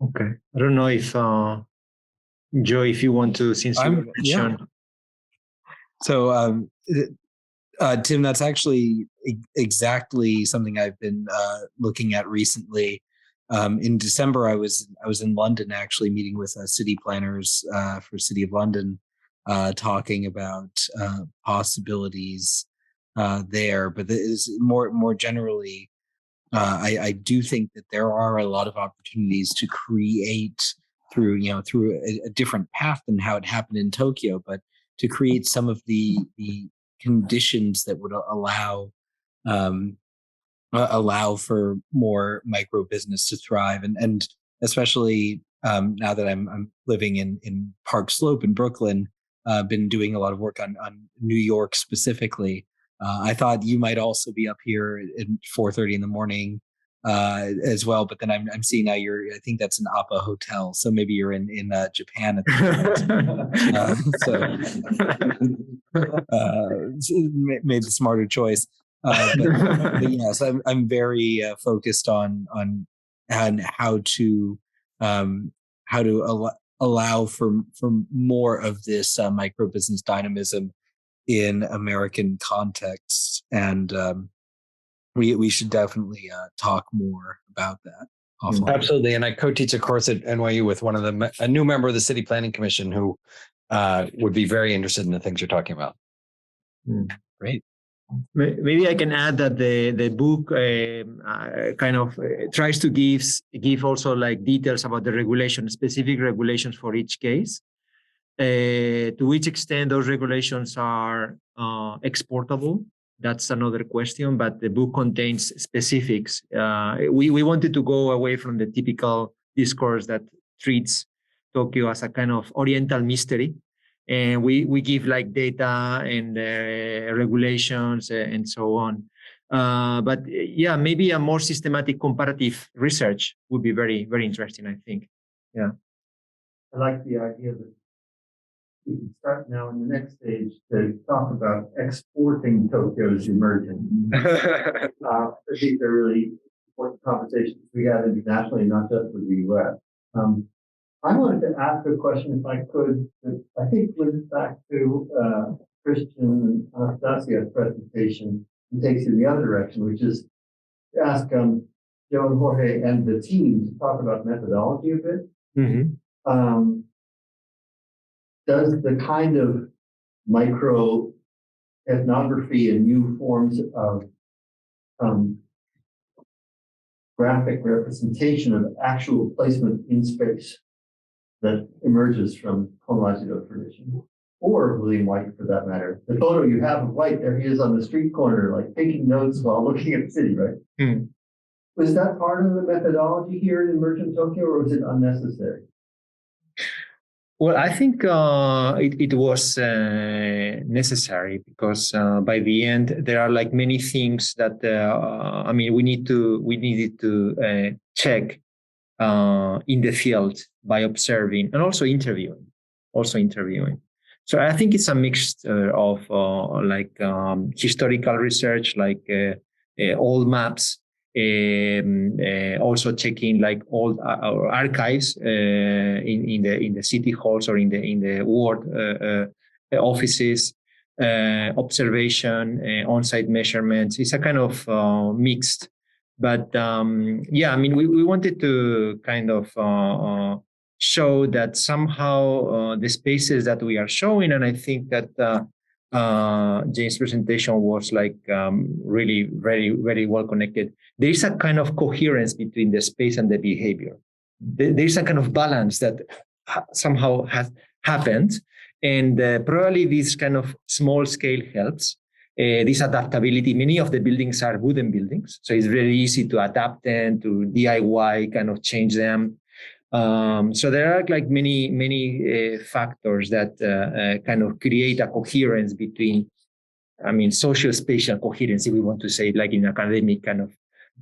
Okay. I don't know if Joe, if you want to, since you mentioned. So, Tim, that's actually exactly something I've been looking at recently. In December, I was in London actually meeting with city planners for City of London, talking about possibilities there. But is more generally, I do think that there are a lot of opportunities to create through a different path than how it happened in Tokyo, but to create some of the conditions that would allow for more micro business to thrive, and especially now that I'm living in Park Slope in Brooklyn, been doing a lot of work on New York specifically. I thought you might also be up here at 4:30 in the morning as well, but then I'm seeing now I think that's an Appa hotel, so maybe you're in Japan at the moment. Made the smarter choice. But yes, I'm very focused on how to allow for more of this micro business dynamism in American contexts, and we should definitely talk more about that offline. Absolutely, and I co-teach a course at NYU with a new member of the City Planning Commission who would be very interested in the things you're talking about. Great. Maybe I can add that the book kind of tries to give also like details about the regulations, specific regulations for each case. To which extent those regulations are exportable, that's another question, but the book contains specifics. We wanted to go away from the typical discourse that treats Tokyo as a kind of oriental mystery. And we give like data and regulations and so on. But yeah, maybe a more systematic comparative research would be very, very interesting, I think. Yeah. I like the idea that we can start now in the next stage to talk about exporting Tokyo's emergence. I think they're really important conversations we have internationally, not just with the US. I wanted to ask a question, if I could, that I think links back to Christian and Anastasia's presentation and takes you in the other direction, which is to ask Joe and Jorge and the team to talk about methodology a bit. Mm-hmm. Does the kind of micro ethnography and new forms of graphic representation of actual placement in space that emerges from chronological tradition, or William White for that matter? The photo you have of White, there he is on the street corner, like taking notes while looking at the city, right? Mm. Was that part of the methodology here in Emergent Tokyo, or was it unnecessary? Well, I think it was necessary because by the end there are like many things that we needed to check in the field by observing and also interviewing. So I think it's a mixture of historical research, like old maps, also checking like old archives in the city halls or in the ward offices, observation, on-site measurements. It's a kind of mixed. But we wanted to kind of show that somehow the spaces that we are showing, and I think that James' presentation was like really very, very well connected. There is a kind of coherence between the space and the behavior. There is a kind of balance that somehow has happened, and probably this kind of small scale helps. This adaptability, many of the buildings are wooden buildings, so it's very easy to adapt them, to DIY, kind of change them. So there are like many factors that kind of create a coherence between, I mean, social spatial coherence, if we want to say it like in academic kind of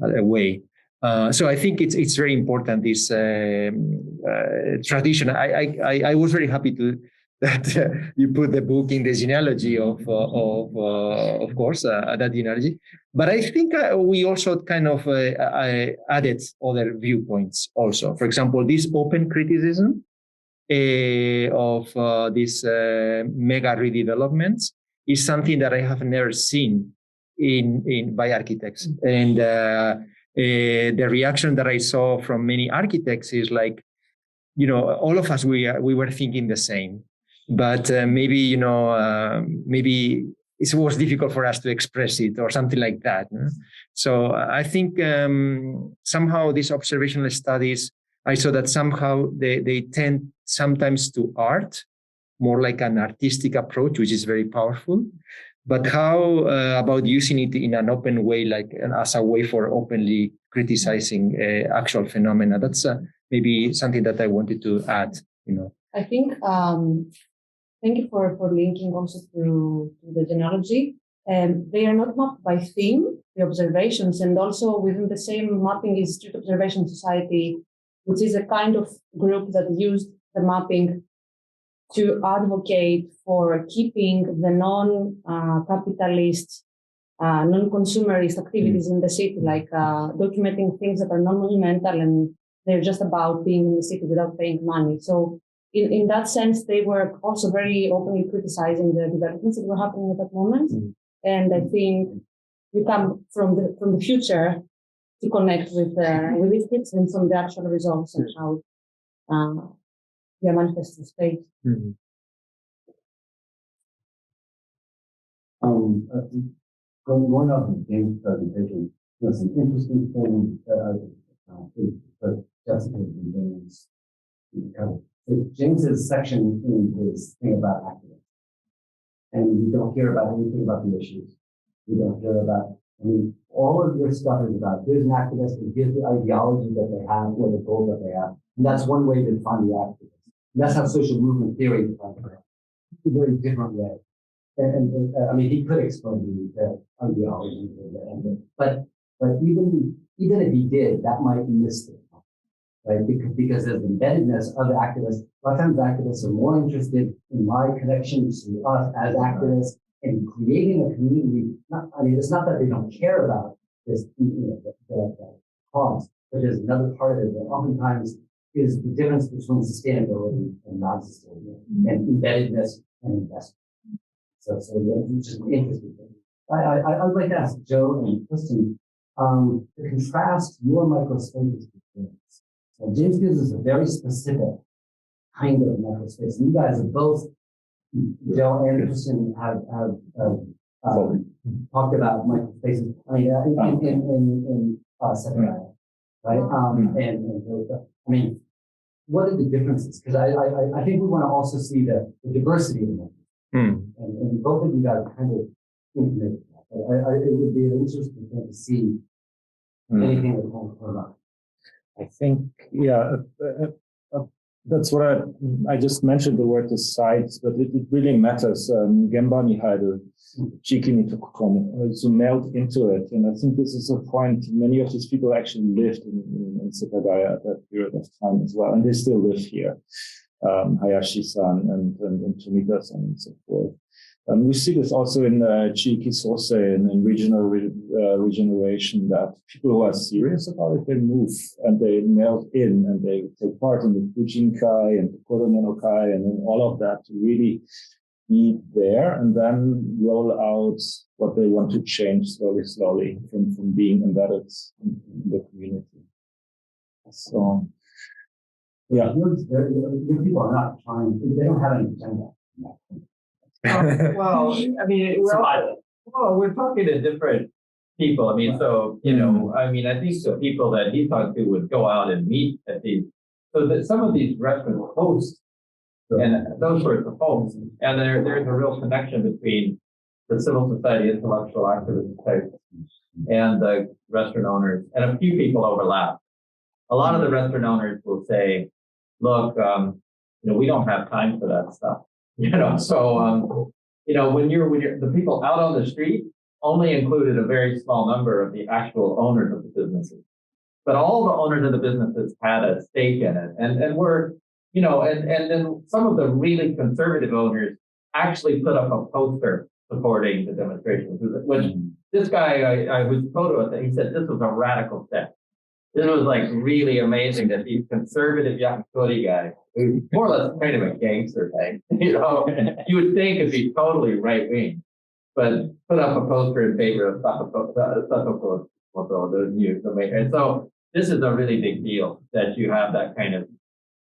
way. So I think it's very important, this tradition. I was very happy that you put the book in the genealogy of course, that genealogy. But I think we also kind of added other viewpoints also. For example, this open criticism of these mega redevelopments is something that I have never seen in by architects. And the reaction that I saw from many architects is like, all of us, we were thinking the same. But maybe it was difficult for us to express it or something like that. So I think somehow these observational studies, I saw that somehow they tend sometimes to art, more like an artistic approach, which is very powerful. But how about using it in an open way, like as a way for openly criticizing actual phenomena? That's maybe something that I wanted to add. I think. Thank you for linking also to the genealogy. They are not mapped by theme, the observations, and also within the same mapping is Street Observation Society, which is a kind of group that used the mapping to advocate for keeping the non-capitalist, non-consumerist activities in the city, like documenting things that are non-monumental and they're just about being in the city without paying money. So in that sense, they were also very openly criticizing the developments that were happening at that moment. And I think you come from the future to connect with these kids and from the actual results and how they are manifest in space. Going off of James' presentation, there's some interesting things that Jessica and James covered. James's section in his thing about activists, and we don't hear about anything about the issues. We don't hear about, all of your stuff is about here's an activist and here's the ideology that they have or the goal that they have. And that's one way to define the activist. And that's how social movement theory defines it. It's a very different way. And he could explain the ideology, but even if he did, that might miss it. Right? Because there's embeddedness of the activists. A lot of times activists are more interested in my connection to us as activists and creating a community. It's not that they don't care about this, the cause, but there's another part of it that oftentimes is the difference between sustainability and non-sustainability and embeddedness and investment. So it's just an interesting thing. I'd like to ask Joe and Kristen to contrast your microspace experience. James gives us a very specific kind of microspace. You guys have both, Joe and Kristen, have talked about microspaces in Sophia, right? What are the differences? Because I think we want to also see the diversity of them. And both of you guys kind of intimated that. It would be an interesting thing to see anything that won't come up. I think, that's what I just mentioned the word the sites, but it really matters. Gembani had a cheeky to melt into it. And I think this is a point many of these people actually lived in Setagaya at that period of time as well. And they still live here. Hayashi-san and Tomita-san and so forth. We see this also in Chiki Sose and in regional regeneration, that people who are serious about it, they move and they melt in and they take part in the Fujinkai and the Koronenokai and all of that to really be there and then roll out what they want to change slowly from being embedded in the community. So, yeah. Your people are not trying, they don't have any agenda. We're talking to different people. I think the people that he talked to would go out and meet at these. So that some of these restaurants host and those sorts of folks, and there's a real connection between the civil society, intellectual activist type, and the restaurant owners, and a few people overlap. A lot of the restaurant owners will say, look, we don't have time for that stuff. So when you're the people out on the street only included a very small number of the actual owners of the businesses. But all the owners of the businesses had a stake in it, and were, and then some of the really conservative owners actually put up a poster supporting the demonstrations, which this guy I was photo with, he said this was a radical step. This was like really amazing that these conservative yakitori guys, who more or less kind of a gangster type, you would think it'd be totally right wing, but put up a poster in favor of Satoko, the new domain. And so this is a really big deal that you have that kind of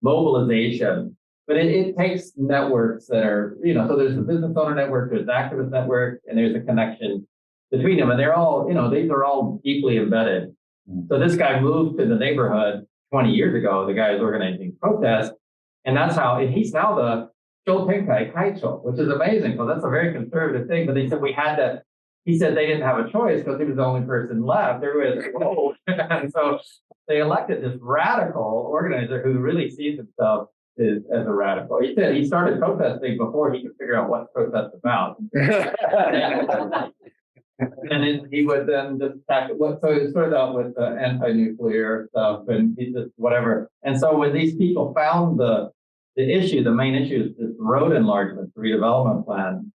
mobilization. But it takes networks that are, so there's the business owner network, there's the activist network, and there's a connection between them. And they're all, these are all deeply embedded. So this guy moved to the neighborhood 20 years ago, the guy is organizing protests. And that's how, and he's now the Shotenkai Kaicho, which is amazing. So that's a very conservative thing. But they said he said they didn't have a choice because he was the only person left. Everybody was old. And so they elected this radical organizer who really sees himself as a radical. He said he started protesting before he could figure out what to protest about. And then he would then just attack it. So it started out with the anti-nuclear stuff and he just whatever. And so when these people found the main issue is this road enlargement, the redevelopment plan,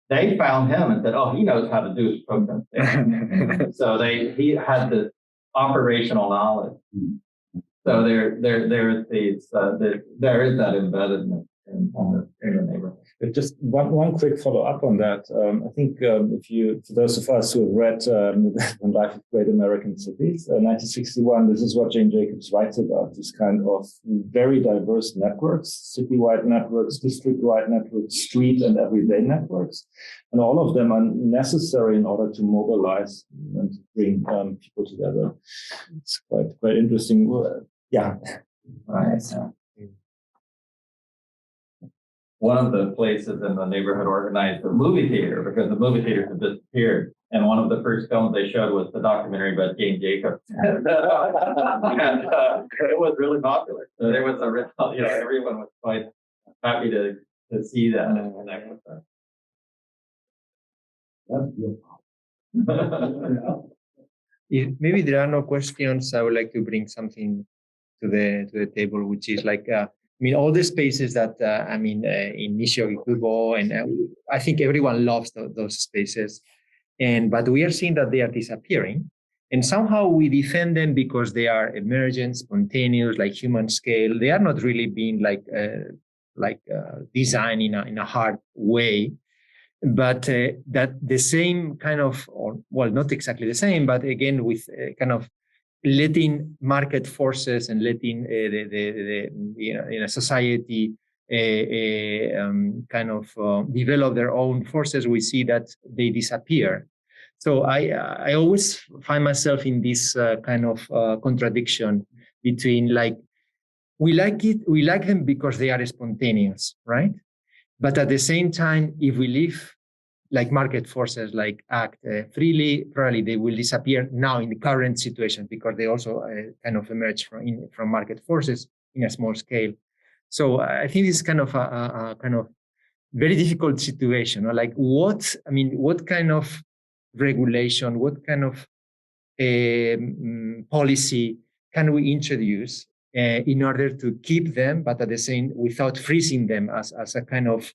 they found him and said, "Oh, he knows how to do his protesting." So he had this operational knowledge. So there is that embeddedness in the neighborhood. Just one quick follow up on that. I think for those of us who have read When Life of Great American Cities, 1961, this is what Jane Jacobs writes about, this kind of very diverse networks, citywide networks, district-wide networks, street and everyday networks. And all of them are necessary in order to mobilize and bring people together. It's quite interesting. Yeah. Right. One of the places in the neighborhood organized a movie theater because the movie theaters had disappeared. And one of the first films they showed was the documentary about Jane Jacobs. And it was really popular. So there was a real, everyone was quite happy to see that and connect with her. That's beautiful. If maybe there are no questions, I would like to bring something to the table, which is like, all the spaces that, in Nishio-Ikubo, and I think everyone loves those spaces. But we are seeing that they are disappearing. And somehow we defend them because they are emergent, spontaneous, like human scale. They are not really being designed in a hard way. But that the same kind of, not exactly the same, but again, with kind of letting market forces and letting in a society develop their own forces, we see that they disappear. So I always find myself in this kind of contradiction between we like them because they are spontaneous, right? But at the same time, if we leave market forces act freely, probably they will disappear now in the current situation because they also kind of emerge from market forces in a small scale. So I think this is kind of a kind of very difficult situation. What kind of regulation, what kind of policy can we introduce in order to keep them, but at the same without freezing them as a kind of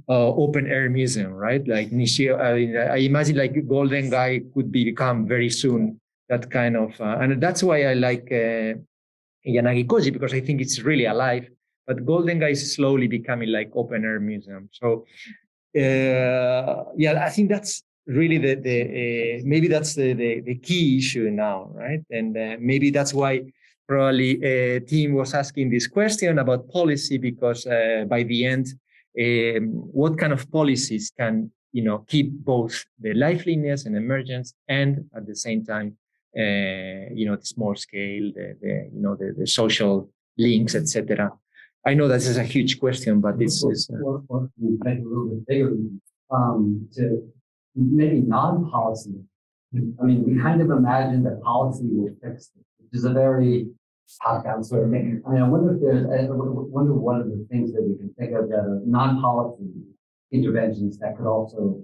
open air museum, right? Like Nishio, I imagine Golden Guy could become very soon that kind of, and that's why I like Yanagi-Koji, because I think it's really alive. But Golden Guy is slowly becoming open air museum. So I think that's really maybe that's the key issue now, right? And maybe that's why probably Tim was asking this question about policy, because by the end, what kind of policies can keep both the liveliness and emergence, and at the same time, the small scale, the social links, etc. I know this is a huge question, but it's or make it a little bit bigger to maybe non-policy. We kind of imagine that policy will fix it, which is a very top-down sort of thing. I mean, I wonder if wonder what of the things that we can think of that are non-policy interventions that could also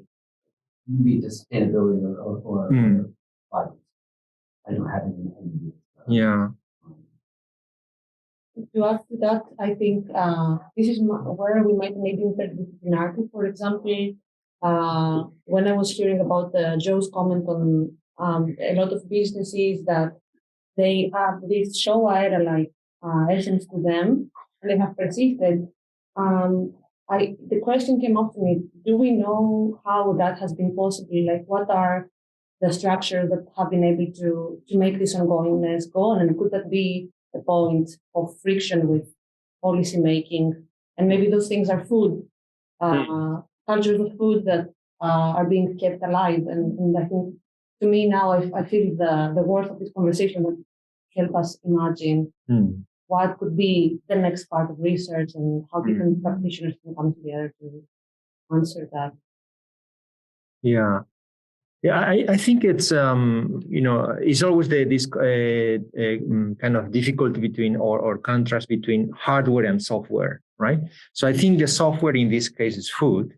lead to sustainability or violence. I don't have any ideas. Yeah. To add to that, I think this is where we might need interdisciplinarity. For example, when I was hearing about Joe's comment on a lot of businesses that they have this show like essence to them, and they have persisted. The question came up to me: do we know how that has been possible? Like, what are the structures that have been able to make this ongoingness go on? And could that be a point of friction with policy making? And maybe those things are food, cultures of food that are being kept alive. And I think, to me now, I feel the worth of this conversation would help us imagine what could be the next part of research and how different practitioners can come together to answer that. Yeah. Yeah, I think it's it's always this kind of difficulty between or contrast between hardware and software, right? So I think the software in this case is food,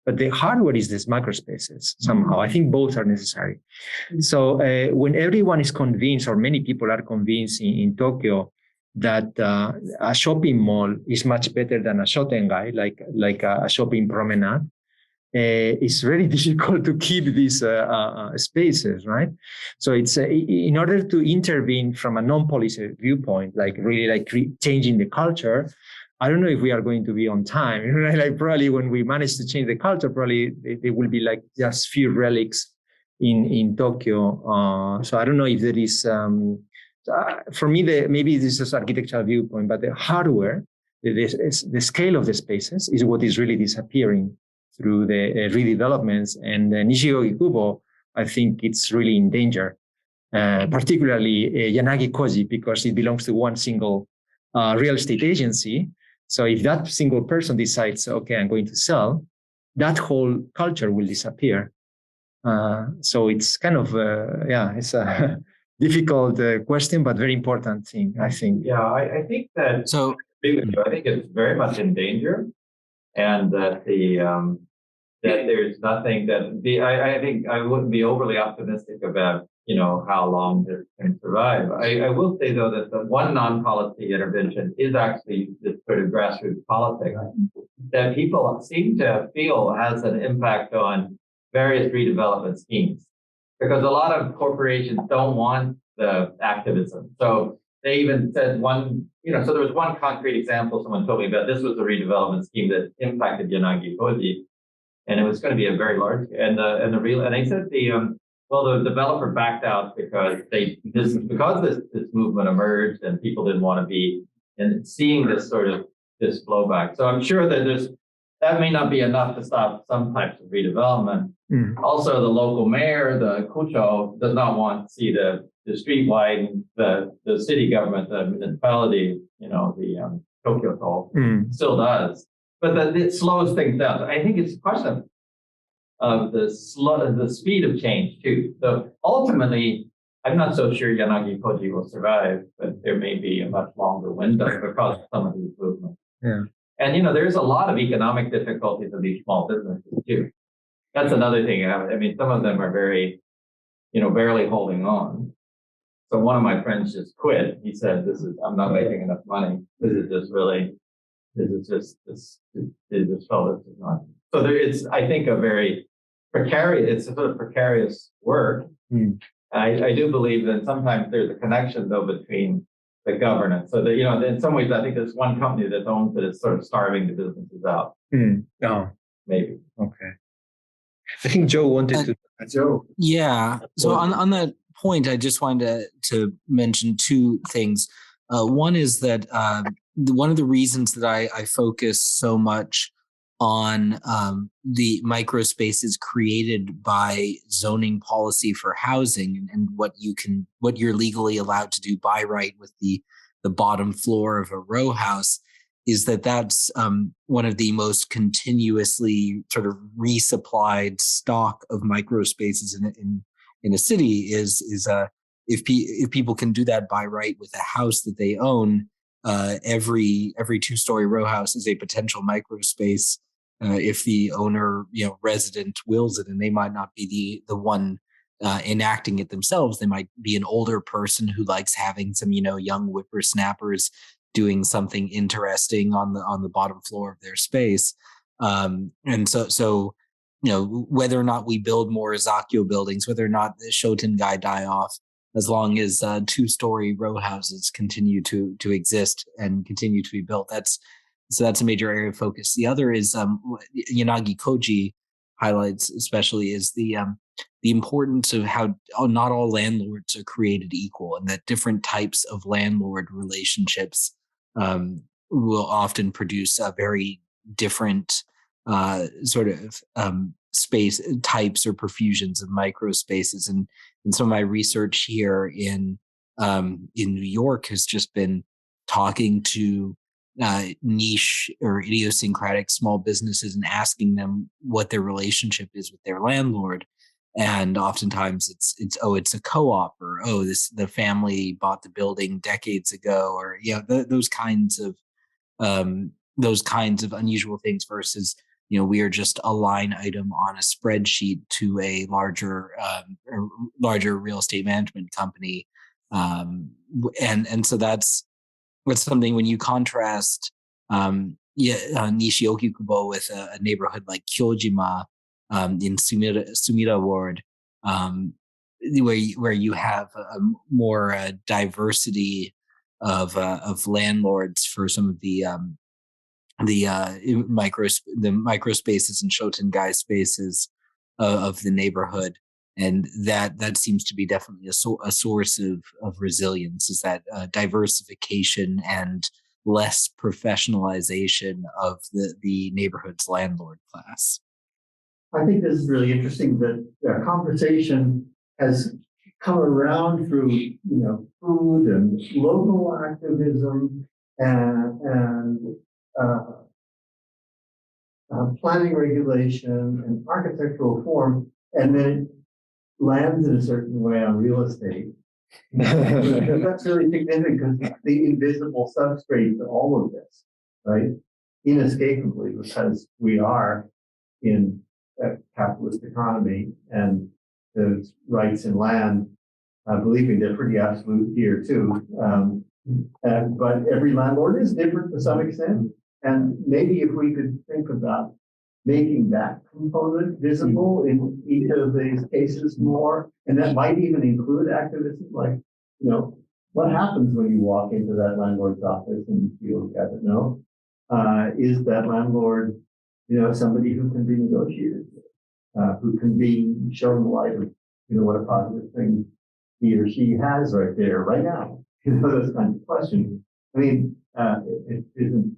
but the hardware is these microspaces somehow. I think both are necessary. So when everyone is convinced, or many people are convinced in Tokyo, that a shopping mall is much better than a shotengai, like a shopping promenade, it's very difficult to keep these spaces, right? So it's in order to intervene from a non-policy viewpoint, like really like changing the culture. I don't know if we are going to be on time. Like probably when we manage to change the culture, probably there will be like just few relics in Tokyo. So I don't know if there is. For me, maybe this is architectural viewpoint, but the hardware, the scale of the spaces is what is really disappearing through the redevelopments. And Nishiogi Kubo, I think it's really in danger, particularly Yanagi Koji, because it belongs to one single real estate agency. So if that single person decides, okay, I'm going to sell, that whole culture will disappear. So it's kind of, it's a difficult question, but very important thing, I think. Yeah, I think that, So I think it's very much in danger. And that that there's nothing that I think I wouldn't be overly optimistic about, how long this can survive. I will say though that the one non-policy intervention is actually this sort of grassroots politics that people seem to feel has an impact on various redevelopment schemes, because a lot of corporations don't want the activism. So they even said so there was one concrete example someone told me about. This was a redevelopment scheme that impacted Yanagi Koji, and it was going to be a very large. And they said the developer backed out because this movement emerged and people didn't want to be and seeing this sort of this blowback. So I'm sure that that may not be enough to stop some types of redevelopment. Also, the local mayor, the Kucho, does not want to see the street widen. The city government, the municipality, the Tokyo Toll still does, but it slows things down. So I think it's a question of the speed of change too. So ultimately, I'm not so sure Yanagi Koji will survive, but there may be a much longer window because of some of these movements. Yeah. And there's a lot of economic difficulties of these small businesses too. That's another thing. I mean, some of them are very, barely holding on. So one of my friends just quit. He said, I'm not making enough money. They just felt this is not. So it's, I think, it's a sort of precarious work. I do believe that sometimes there's a connection though between the governance. So that, in some ways, I think there's one company that owns it is sort of starving the businesses out. Oh, maybe. Okay. I think Joe wanted to. Joe. Yeah. So on that point, I just wanted to mention two things. One is that one of the reasons that I focus so much on the microspaces created by zoning policy for housing and what you're legally allowed to do by right with the bottom floor of a row house, is that's one of the most continuously sort of resupplied stock of microspaces in a city is if people can do that by right with a house that they own, every 2-story row house is a potential micro space. If the owner, resident wills it, and they might not be the one enacting it themselves. They might be an older person who likes having some, young whippersnappers doing something interesting on the bottom floor of their space. And so, whether or not we build more Izakyo buildings, whether or not the Shotengai die off, as long as 2-story row houses continue to exist and continue to be built, that's a major area of focus. The other is Yanagi Koji highlights, especially, is the importance of how not all landlords are created equal, and that different types of landlord relationships will often produce a very different sort of space types or profusions of micro spaces. And some of my research here in New York has just been talking to niche or idiosyncratic small businesses and asking them what their relationship is with their landlord. And oftentimes it's a co-op, or the family bought the building decades ago, or those kinds of unusual things, versus we are just a line item on a spreadsheet to a larger real estate management company, and so that's something. When you contrast Nishi-Okikubo with a neighborhood like Kyojima in Sumida Ward, where you have a more diversity of landlords for some of the micro spaces and Shotengai spaces of the neighborhood, and that seems to be definitely a source of resilience, is that diversification and less professionalization of the neighborhood's landlord class. I think this is really interesting that our conversation has come around through, food and local activism and planning regulation and architectural reform, and then it lands in a certain way on real estate. That's really significant, because it's the invisible substrate to all of this, right? Inescapably, because we are in a capitalist economy, and those rights in land, believe me, they're pretty absolute here too. But every landlord is different to some extent. And maybe if we could think about making that component visible in each of these cases more, and that might even include activism, like, what happens when you walk into that landlord's office and you feel, is that landlord, somebody who can be negotiated with, who can be shown the light of, what a positive thing he or she has right there, right now. Those kinds of questions. I mean, it isn't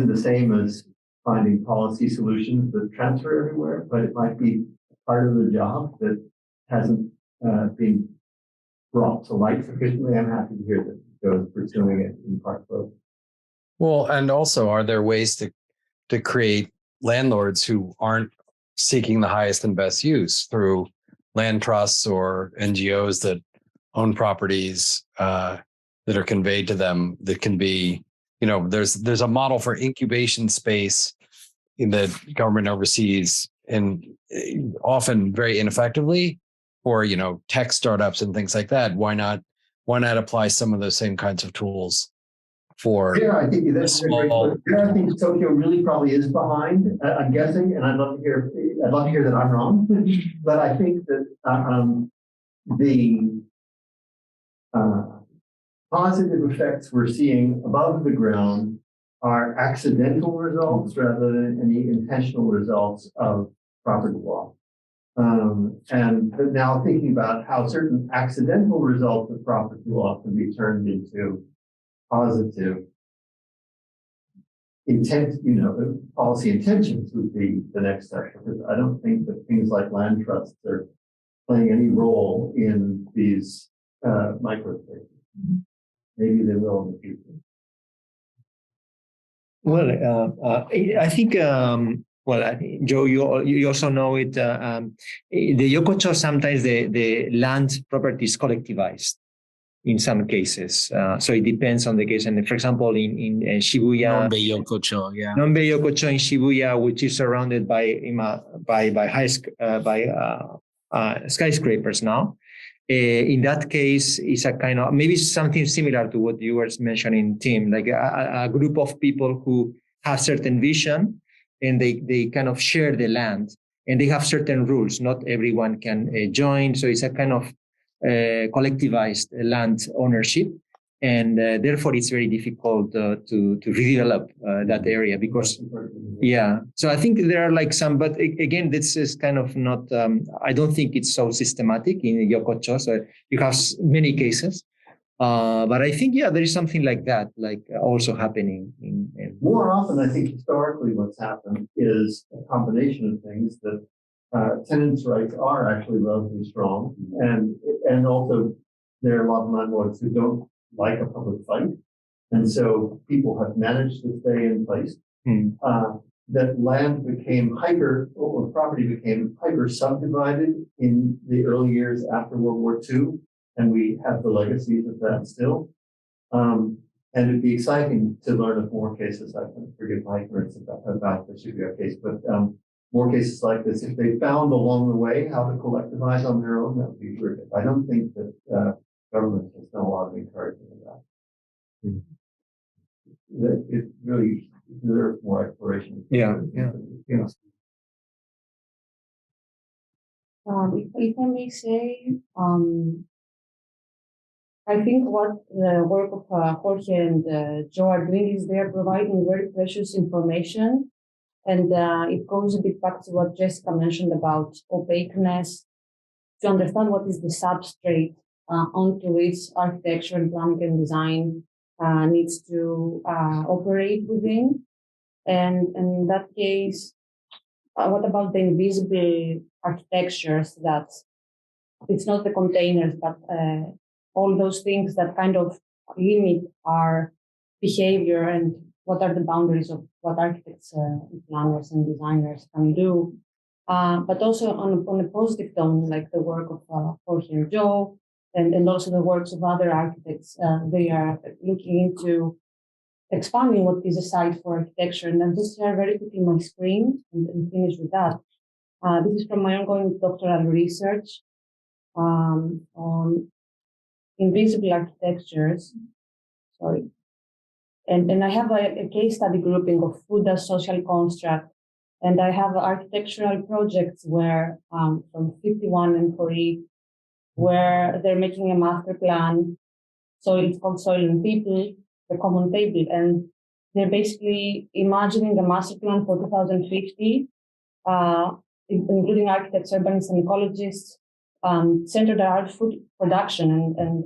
the same as finding policy solutions that transfer everywhere, but it might be part of the job that hasn't been brought to light sufficiently. I'm happy to hear that Joe is pursuing it in part both. Well, and also, are there ways to create landlords who aren't seeking the highest and best use through land trusts or NGOs that own properties that are conveyed to them, that can be, there's a model for incubation space in the government overseas, and often very ineffectively for, tech startups and things like that. Why not apply some of those same kinds of tools for I think that's small. I think Tokyo really probably is behind. I'm guessing, and I'd love to hear that I'm wrong. But I think that the positive effects we're seeing above the ground are accidental results rather than any intentional results of property law. And now thinking about how certain accidental results of property law can be turned into positive intent, policy intentions would be the next step, because I don't think that things like land trusts are playing any role in these microspaces. Maybe they will in the future. Well, I think well, I think, Joe, you also know it. The yokocho, sometimes the land property is collectivized in some cases. So it depends on the case. And for example, in Shibuya, Nombe Yokocho, yeah. Nombe Yokocho in Shibuya, which is surrounded by skyscrapers now. In that case, it's a kind of maybe something similar to what you were mentioning, Tim, like a group of people who have certain vision and they kind of share the land and they have certain rules. Not everyone can join. So it's a kind of collectivized land ownership. And therefore, it's very difficult to redevelop that area because, yeah. So I think there are like some, but again, this is kind of not, I don't think it's so systematic in Yokocho. So you have many cases. But I think, yeah, there is something like that, like also happening. More often, I think historically what's happened is a combination of things that tenants' rights are actually relatively strong. And also there are a lot of landlords who don't like a public fight. And so people have managed to stay in place. That land became property became hyper subdivided in the early years after World War II. And we have the legacies of that still. And it'd be exciting to learn of more cases. I can forgive my ignorance about the Shibuya case, but more cases like this. If they found along the way how to collectivize on their own, that would be terrific. I don't think that government has done a lot of encouragement of that. It really deserves more exploration. Yeah. If I may say, I think what the work of Jorge and Joe are doing is they are providing very precious information. And it goes a bit back to what Jessica mentioned about opaqueness, to understand what is the substrate onto which architecture and planning and design needs to operate within. And in that case, what about the invisible architectures that it's not the containers, but all those things that kind of limit our behavior and what are the boundaries of what architects, planners, and designers can do. But also on a positive tone, like the work of Jorge and Joe, and also the works of other architects. They are looking into expanding what is a site for architecture. And I'll just share very quickly my screen and finish with that. This is from my ongoing doctoral research on invisible architectures. Sorry. And I have a case study grouping of food as social construct. And I have architectural projects where from 51 and 40, where they're making a master plan. So it's called Soil and People, the common table. And they're basically imagining a master plan for 2050, including architects, urbanists, and ecologists, centered around food production and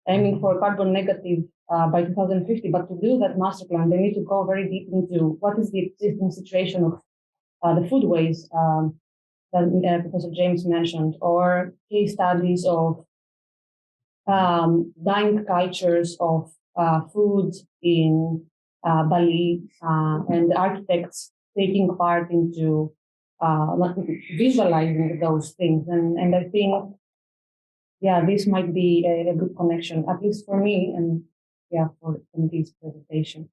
aiming for carbon negative by 2050. But to do that master plan, they need to go very deep into what is the existing situation of the foodways that Professor James mentioned, or case studies of dying cultures of food in Bali, and architects taking part into visualizing those things. And I think, yeah, this might be a good connection, at least for me, and yeah, for this presentation.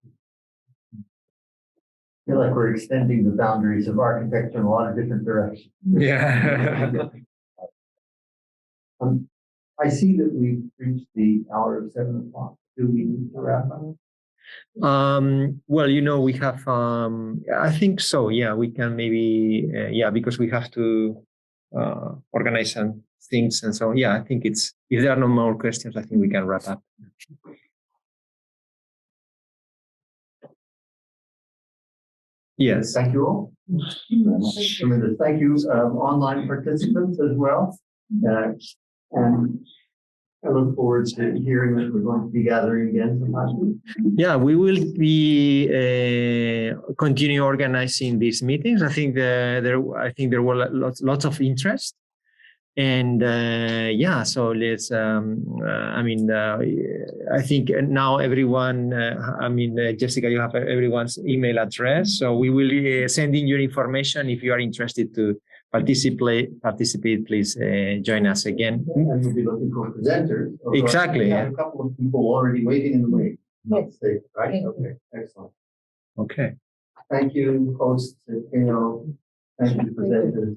I feel like we're extending the boundaries of architecture in a lot of different directions. Yeah. I see that we've reached the hour of 7 o'clock. Do we need to wrap up? Well, we have, I think so. Yeah, we can maybe, because we have to organize some things. And so, yeah, I think if there are no more questions, I think we can wrap up. Yes. Thank you all. Tremendous. Thank you, online participants as well. And I look forward to hearing that we're going to be gathering again sometime. Yeah, we will be continue organizing these meetings. I think there were lots of interest, And yeah, so let's. I think now everyone. Jessica, you have everyone's email address, so we will send in your information if you are interested to participate. Please join us again. And we'll be looking for presenters. Exactly. We have a couple of people already waiting in the wing. Yes. Right. Thank you. Okay. Excellent. Okay. Thank you, hosts. Thank you, presenters.